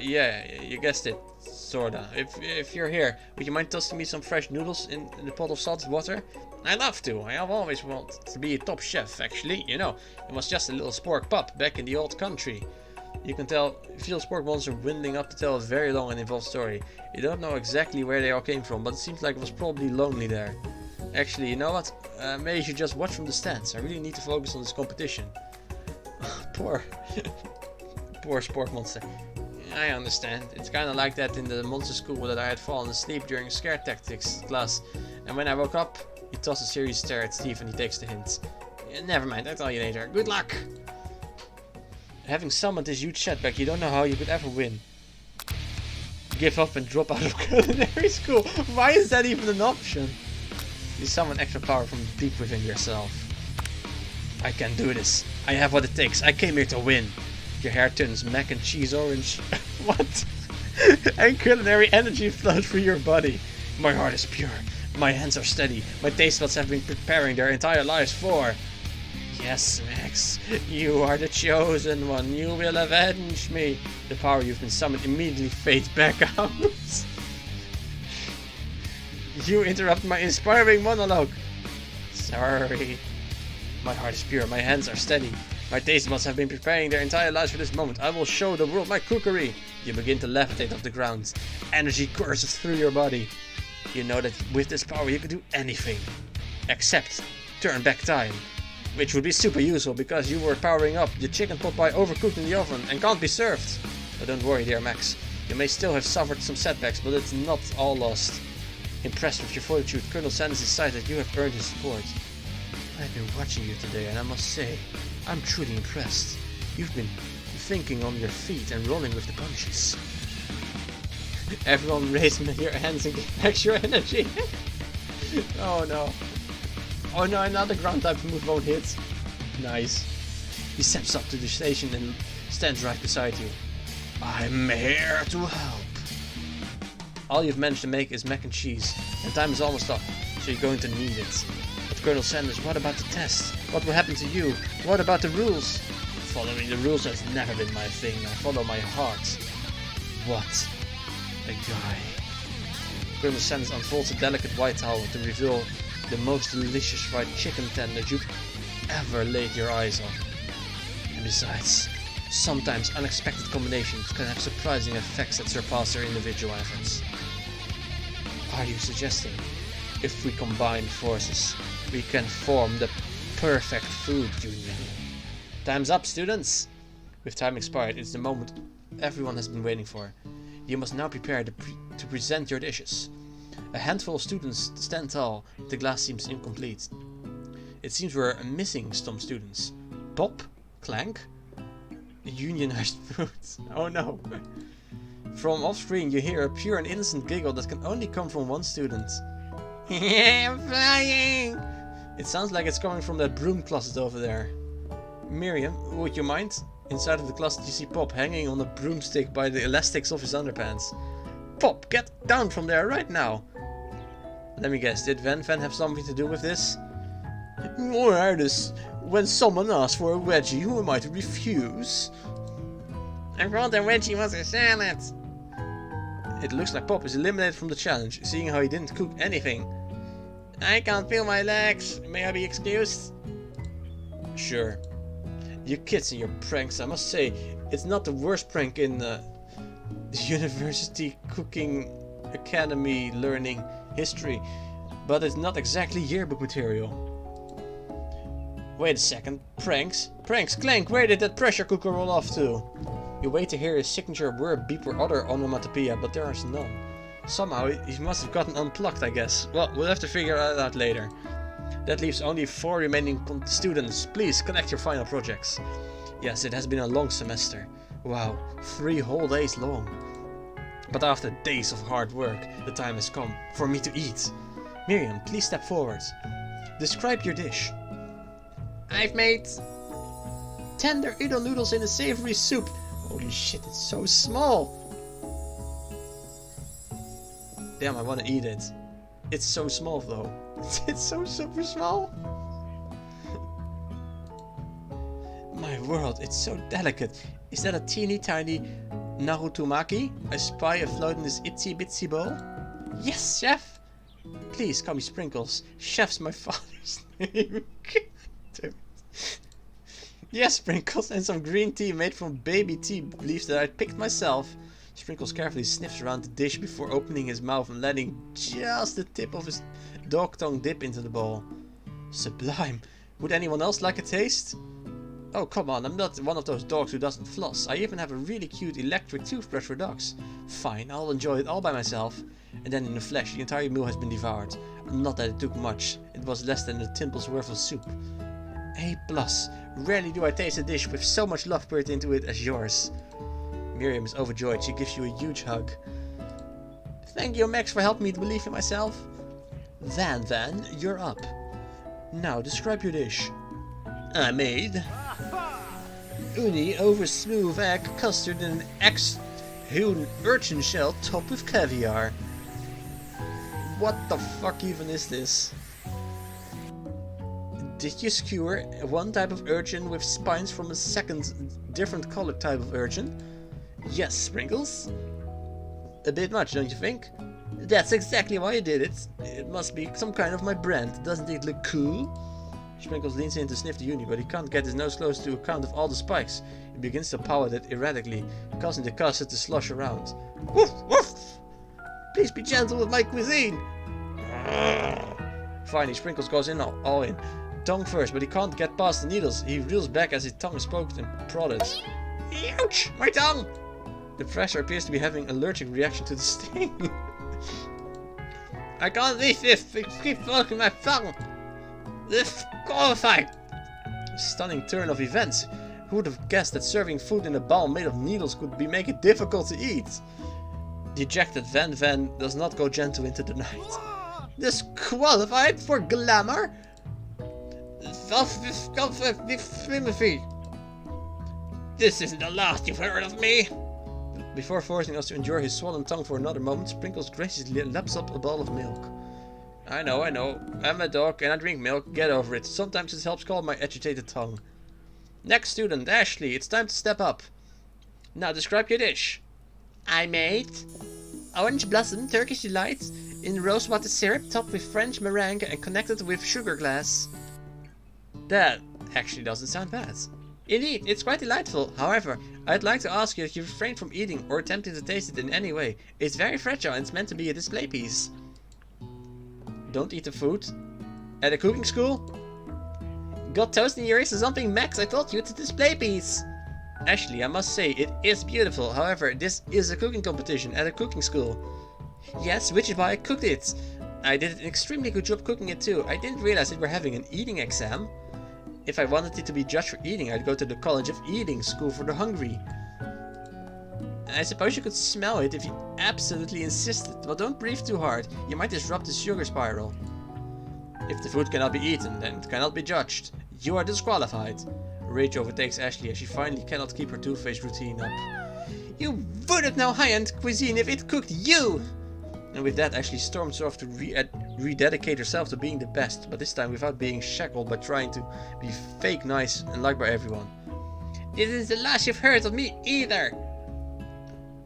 [SPEAKER 1] Yeah, you guessed it. Sorta. If you're here, would you mind tossing me some fresh noodles in the pot of salted water? I'd love to. I have always wanted to be a top chef, actually. You know, it was just a little spork pup back in the old country. You can feel spork monsters winding up to tell a very long and involved story. You don't know exactly where they all came from, but it seems like it was probably lonely there. Actually, you know what? Maybe you should just watch from the stands. I really need to focus on this competition. Poor spork monster. I understand. It's kind of like that in the monster school that I had fallen asleep during a scare tactics class. And when I woke up, he tossed a serious stare at Steve and he takes the hint. Never mind, I'll tell you later. Good luck! Having summoned this huge setback, you don't know how you could ever win. Give up and drop out of culinary school. Why is that even an option? You summon extra power from deep within yourself. I can do this. I have what it takes. I came here to win. Your hair turns mac and cheese orange. What? And culinary energy flows through your body. My heart is pure. My hands are steady. My taste buds have been preparing their entire lives for... Yes, Max. You are the chosen one. You will avenge me. The power you've been summoned immediately fades back out. You interrupt my inspiring monologue. Sorry. My heart is pure. My hands are steady. My taste buds have been preparing their entire lives for this moment. I will show the world my cookery. You begin to levitate off the ground. Energy courses through your body. You know that with this power you can do anything. Except turn back time. Which would be super useful because you were powering up the chicken pot pie overcooked in the oven and can't be served. But don't worry, dear Max. You may still have suffered some setbacks, but it's not all lost. Impressed with your fortitude, Colonel Sanders decided that you have earned his support. I've been watching you today and I must say, I'm truly impressed. You've been thinking on your feet and rolling with the punches. Everyone raise your hands and give extra energy. Oh no. Oh no, another ground type move won't hit. Nice. He steps up to the station and stands right beside you. I'm here to help. All you've managed to make is mac and cheese, and time is almost up, so you're going to need it. But Colonel Sanders, what about the test? What will happen to you? What about the rules? Following the rules has never been my thing. I follow my heart. What? A guy. Colonel Sanders unfolds a delicate white towel to reveal the most delicious fried chicken tenders you've ever laid your eyes on. And besides, sometimes unexpected combinations can have surprising effects that surpass their individual efforts. Are you suggesting if we combine forces, we can form the perfect food union? Time's up, students! With time expired, it's the moment everyone has been waiting for. You must now prepare to present your dishes. A handful of students stand tall. The glass seems incomplete. It seems we're missing some students. Pop? Clank? Unionized foods. Oh no. From off screen you hear a pure and innocent giggle that can only come from one student. I'm flying! It sounds like it's coming from that broom closet over there. Miriam, would you mind? Inside of the closet you see Pop hanging on a broomstick by the elastics of his underpants. Pop, get down from there right now! Let me guess, did Van have something to do with this? When someone asks for a wedgie, who am I to refuse? I thought a wedgie was a salad! It looks like Pop is eliminated from the challenge, seeing how he didn't cook anything. I can't feel my legs, may I be excused? Sure. You kids and your pranks, I must say, it's not the worst prank in the University Cooking Academy learning history. but it's not exactly yearbook material. Wait a second, pranks? Pranks, Clank, where did that pressure cooker roll off to? You wait to hear his signature word, beep, or other onomatopoeia, but there is none. Somehow he must have gotten unplugged, I guess. Well, we'll have to figure that out later. That leaves only 4 remaining students. Please connect your final projects. Yes, it has been a long semester. Wow, 3 whole days long. But after days of hard work, the time has come for me to eat. Miriam, please step forward. Describe your dish. I've made tender udon noodles in a savory soup. Holy shit, it's so small. Damn, I want to eat it. It's so small though. It's so super small. My world, it's so delicate. Is that a teeny tiny narutomaki I spy afloat in this itsy bitsy bowl? Yes, chef! Please call me Sprinkles. Chef's my father's name. Yes, Sprinkles, and some green tea made from baby tea leaves that I picked myself. Sprinkles carefully sniffs around the dish before opening his mouth and letting just the tip of his dog tongue dip into the bowl. Sublime. Would anyone else like a taste? Oh, come on, I'm not one of those dogs who doesn't floss. I even have a really cute electric toothbrush for dogs. Fine, I'll enjoy it all by myself. And then in the flesh, the entire meal has been devoured. Not that it took much. It was less than a timple's worth of soup. A+. Rarely do I taste a dish with so much love poured into it as yours. Miriam is overjoyed. She gives you a huge hug. Thank you, Max, for helping me to believe in myself. Van, you're up. Now, describe your dish. I made uni over smooth egg custard and an ex-hewn urchin shell topped with caviar. What the fuck even is this? Did you skewer one type of urchin with spines from a second different colored type of urchin? Yes, Sprinkles. A bit much, don't you think? That's exactly why I did it. It must be some kind of my brand. Doesn't it look cool? Sprinkles leans in to sniff the uni, but he can't get his nose close to account of all the spikes. He begins to pout it erratically, causing the custard to slosh around. Woof, woof! Please be gentle with my cuisine! Finally, Sprinkles goes in all in. Tongue first, but he can't get past the needles. He reels back as his tongue is poked and prodded. Ouch! My tongue! The pressure appears to be having an allergic reaction to the sting. I can't leave this! It keeps poking my tongue! Disqualified! Stunning turn of events. Who would have guessed that serving food in a bowl made of needles could make it difficult to eat? Dejected Van does not go gentle into the night. Disqualified for glamour? This isn't the last you've heard of me! Before forcing us to endure his swollen tongue for another moment, Sprinkles graciously laps up a bowl of milk. I know. I'm a dog and I drink milk. Get over it. Sometimes it helps calm my agitated tongue. Next student, Ashley. It's time to step up. Now describe your dish. I made orange blossom Turkish delight in rosewater syrup topped with French meringue and connected with sugar glass. That actually doesn't sound bad. Indeed, it's quite delightful. However, I'd like to ask you if you refrain from eating or attempting to taste it in any way. It's very fragile and it's meant to be a display piece. Don't eat the food? At a cooking school? Got toast in your ears or something, Max? I told you it's a display piece. Ashley, I must say, it is beautiful. However, this is a cooking competition at a cooking school. Yes, which is why I cooked it. I did an extremely good job cooking it too. I didn't realize that we're having an eating exam. If I wanted it to be judged for eating, I'd go to the College of Eating School for the Hungry. I suppose you could smell it if you absolutely insisted, but don't breathe too hard. You might disrupt the sugar spiral. If the food cannot be eaten, then it cannot be judged. You are disqualified. Rage overtakes Ashley as she finally cannot keep her toothpaste routine up. You wouldn't know high-end cuisine if it cooked you! And with that, Ashley storms off to rededicate herself to being the best, but this time without being shackled by trying to be fake nice and liked by everyone. This is the last you've heard of me either!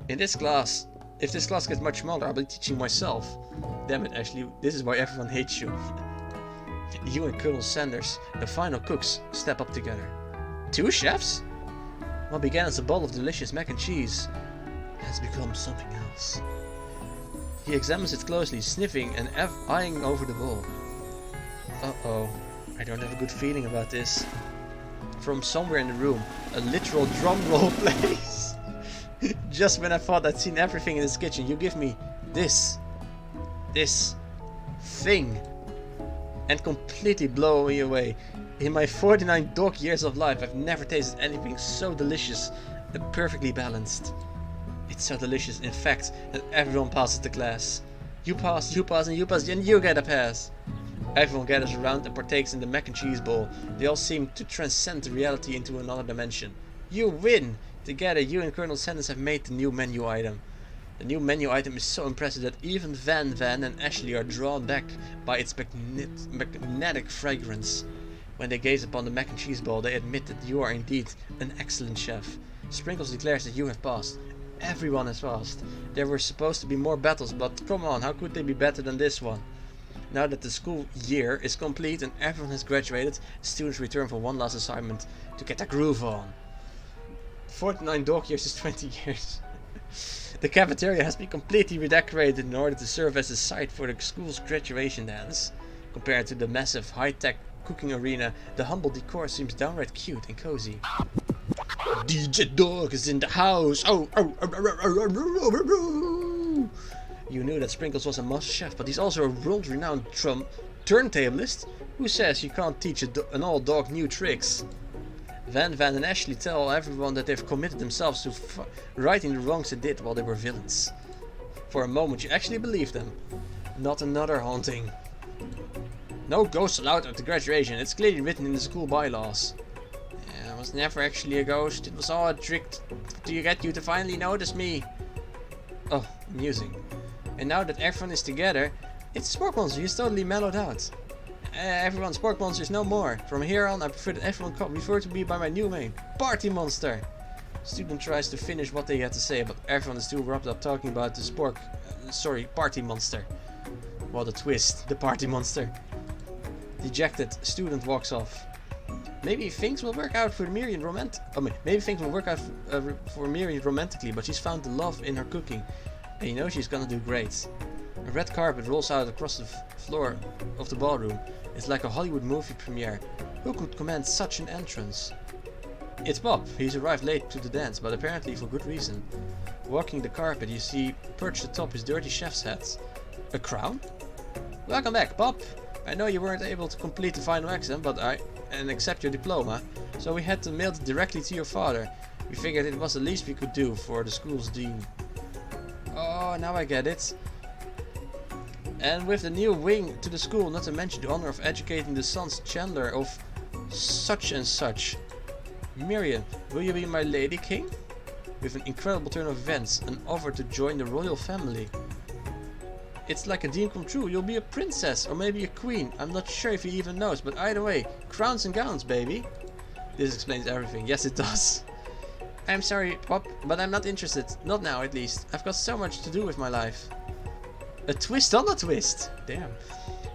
[SPEAKER 1] In this class, if this class gets much smaller, I'll be teaching myself. Damn it, Ashley, this is why everyone hates you. You and Colonel Sanders, the final cooks, step up together. 2 chefs? What began as a bowl of delicious mac and cheese has become something else. He examines it closely, sniffing and eyeing over the bowl. Uh-oh, I don't have a good feeling about this. From somewhere in the room, a literal drum roll plays. Just when I thought I'd seen everything in this kitchen, you give me this thing, and completely blow me away. In my 49 dog years of life, I've never tasted anything so delicious and perfectly balanced. It's so delicious, in fact, that everyone passes the class. You pass, and you get a pass. Everyone gathers around and partakes in the mac and cheese bowl. They all seem to transcend the reality into another dimension. You win! Together, you and Colonel Sanders have made the new menu item. The new menu item is so impressive that even Van and Ashley are drawn back by its magnetic fragrance. When they gaze upon the mac and cheese bowl, they admit that you are indeed an excellent chef. Sprinkles declares that you have passed. Everyone has passed. There were supposed to be more battles, but come on, how could they be better than this one? Now that the school year is complete and everyone has graduated, students return for one last assignment to get their groove on. 49 dog years is 20 years. The cafeteria has been completely redecorated in order to serve as a site for the school's graduation dance. Compared to the massive high-tech cooking arena, the humble decor seems downright cute and cozy. DJ Dog is in the house! Oh! You knew that Sprinkles was a master chef, but he's also a world-renowned turntablist? Who says you can't teach an old dog new tricks? Van and Ashley tell everyone that they've committed themselves to righting the wrongs they did while they were villains. For a moment you actually believe them. Not another haunting. No ghosts allowed at the graduation, it's clearly written in the school bylaws. Yeah, it was never actually a ghost, it was all a trick to get you to finally notice me. Oh, amusing. And now that everyone is together, it's a Spork Monster, he's totally mellowed out. Everyone, Spork Monster is no more. From here on, I prefer that everyone refer to me by my new name, Party Monster. Student tries to finish what they had to say, but everyone is too wrapped up talking about the Party Monster. What a twist, the Party Monster. Dejected, student walks off. Maybe things will work out for Miriam romantically, but she's found the love in her cooking, and you know she's gonna do great. A red carpet rolls out across the floor of the ballroom. It's like a Hollywood movie premiere. Who could command such an entrance? It's Bob. He's arrived late to the dance, but apparently for good reason. Walking the carpet, you see perched atop his dirty chef's hat. A crown? Welcome back, Bob. I know you weren't able to complete the final exam, and accept your diploma, so we had to mail it directly to your father. We figured it was the least we could do for the school's dean. Oh, now I get it. And with the new wing to the school, not to mention the honor of educating the sons Chandler of such and such. Miriam, will you be my lady king? With an incredible turn of events, an offer to join the royal family. It's like a dream come true, you'll be a princess or maybe a queen. I'm not sure if he even knows, but either way, crowns and gowns, baby. This explains everything. Yes, it does. I'm sorry, Pop, but I'm not interested. Not now, at least. I've got so much to do with my life. A twist on a twist. Damn.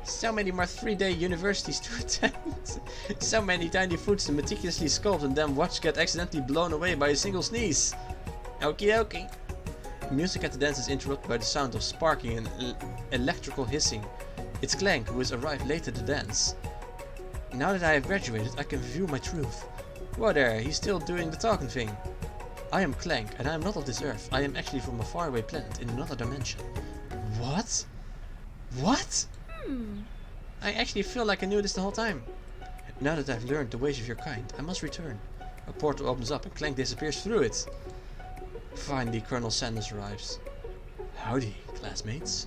[SPEAKER 1] So many more 3-day universities to attend. So many tiny foods to meticulously sculpt and then watch get accidentally blown away by a single sneeze. Okie dokie. Music at the dance is interrupted by the sound of sparking and electrical hissing. It's Clank, who has arrived late at the dance. Now that I have graduated, I can view my truth. Whoa there, he's still doing the talking thing. I am Clank, and I am not of this earth. I am actually from a faraway planet in another dimension. What? What? I actually feel like I knew this the whole time. Now that I've learned the ways of your kind, I must return. A portal opens up and Clank disappears through it. Finally, Colonel Sanders arrives. Howdy, classmates.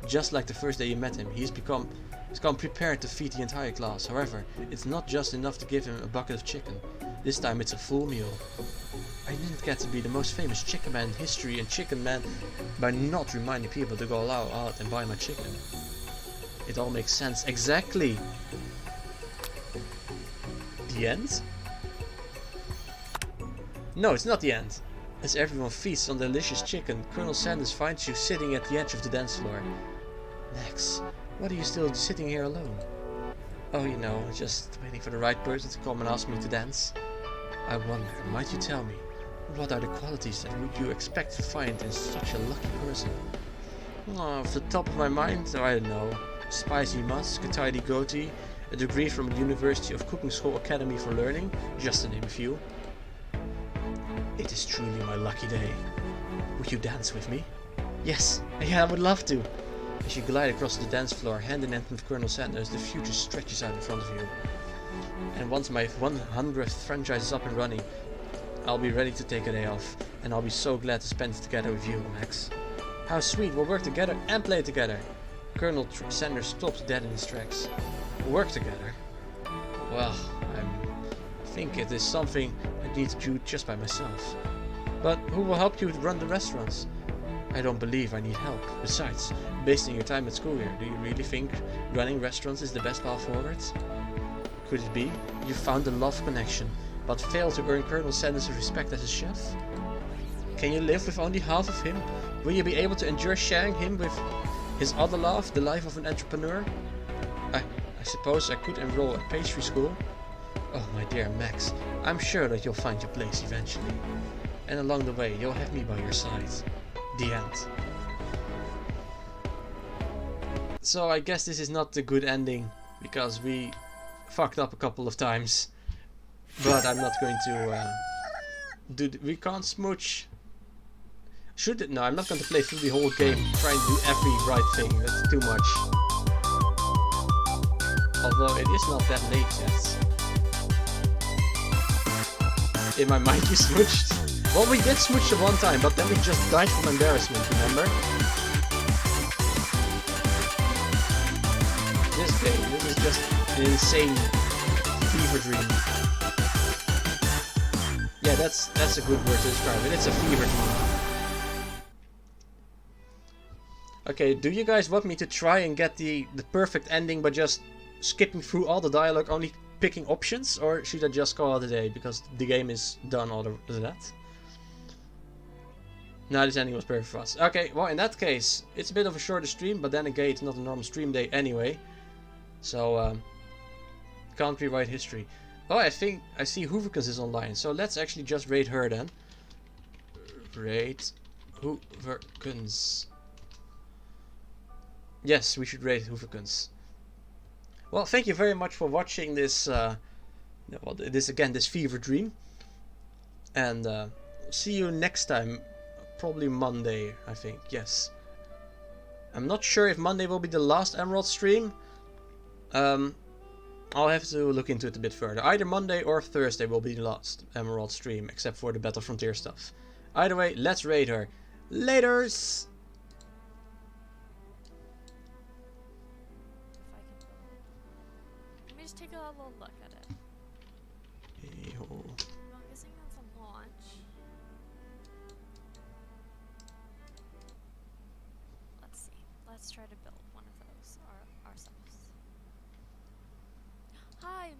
[SPEAKER 1] Just like the first day you met him, he's come prepared to feed the entire class. However, it's not just enough to give him a bucket of chicken. This time it's a full meal. I didn't get to be the most famous chicken man in history and chicken man by not reminding people to go out and buy my chicken. It all makes sense. Exactly. The end? No, it's not the end. As everyone feasts on delicious chicken, Colonel Sanders finds you sitting at the edge of the dance floor. Max, what are you still sitting here alone? Oh, you know, just waiting for the right person to come and ask me to dance. I wonder, might you tell me, what are the qualities that would you expect to find in such a lucky person? Oh, off the top of my mind, I don't know. Spicy musk, a tidy goatee, a degree from the University of Cooking School Academy for Learning, just to name a few. It is truly my lucky day. Would you dance with me? Yes, yeah, I would love to. As you glide across the dance floor, hand in hand with Colonel Sanders, the future stretches out in front of you. And once my 100th franchise is up and running, I'll be ready to take a day off, and I'll be so glad to spend it together with you, Max. How sweet, we'll work together and play together. Colonel Sanders stops dead in his tracks. Work together? Well, I think it is something I need to do just by myself. But who will help you run the restaurants? I don't believe I need help. Besides, based on your time at school here, do you really think running restaurants is the best path forward? Could it be you found a love connection, but failed to earn Colonel Sanders' respect as a chef? Can you live with only half of him? Will you be able to endure sharing him with his other life, the life of an entrepreneur? I suppose I could enroll at pastry school. Oh, my dear Max, I'm sure that you'll find your place eventually. And along the way, you'll have me by your side. The end. So I guess this is not the good ending, because we fucked up a couple of times. But I'm not going to we can't smooch. Should it? No, I'm not going to play through the whole game trying to do every right thing. That's too much. Although it is not that late yet. In my mind we smooched. Well, we did smooch the one time, but then we just died from embarrassment, remember? This game, this is just an insane fever dream. Yeah, that's a good word to describe it. It's a fever dream. Okay, do you guys want me to try and get the perfect ending by just skipping through all the dialogue, only picking options? Or should I just call it a day because the game is done all of that? No, this ending was perfect for us. Okay, well in that case, it's a bit of a shorter stream, but then again, it's not a normal stream day anyway. So, can't rewrite history. Oh, I think I see Hooverkins is online, so let's actually just raid her then. Raid Hooverkins. Yes, we should raid Hooverkins. Well, thank you very much for watching this, this fever dream. And see you next time. Probably Monday, I think. Yes. I'm not sure if Monday will be the last Emerald stream. I'll have to look into it a bit further. Either Monday or Thursday will be the last Emerald stream, except for the Battle Frontier stuff. Either way, let's raid her. Laters!
[SPEAKER 3] Let me just take a little look at it.
[SPEAKER 1] Hey-ho.
[SPEAKER 3] I'm guessing that's a launch. Let's see. Let's try to build one of those ourselves. Hi,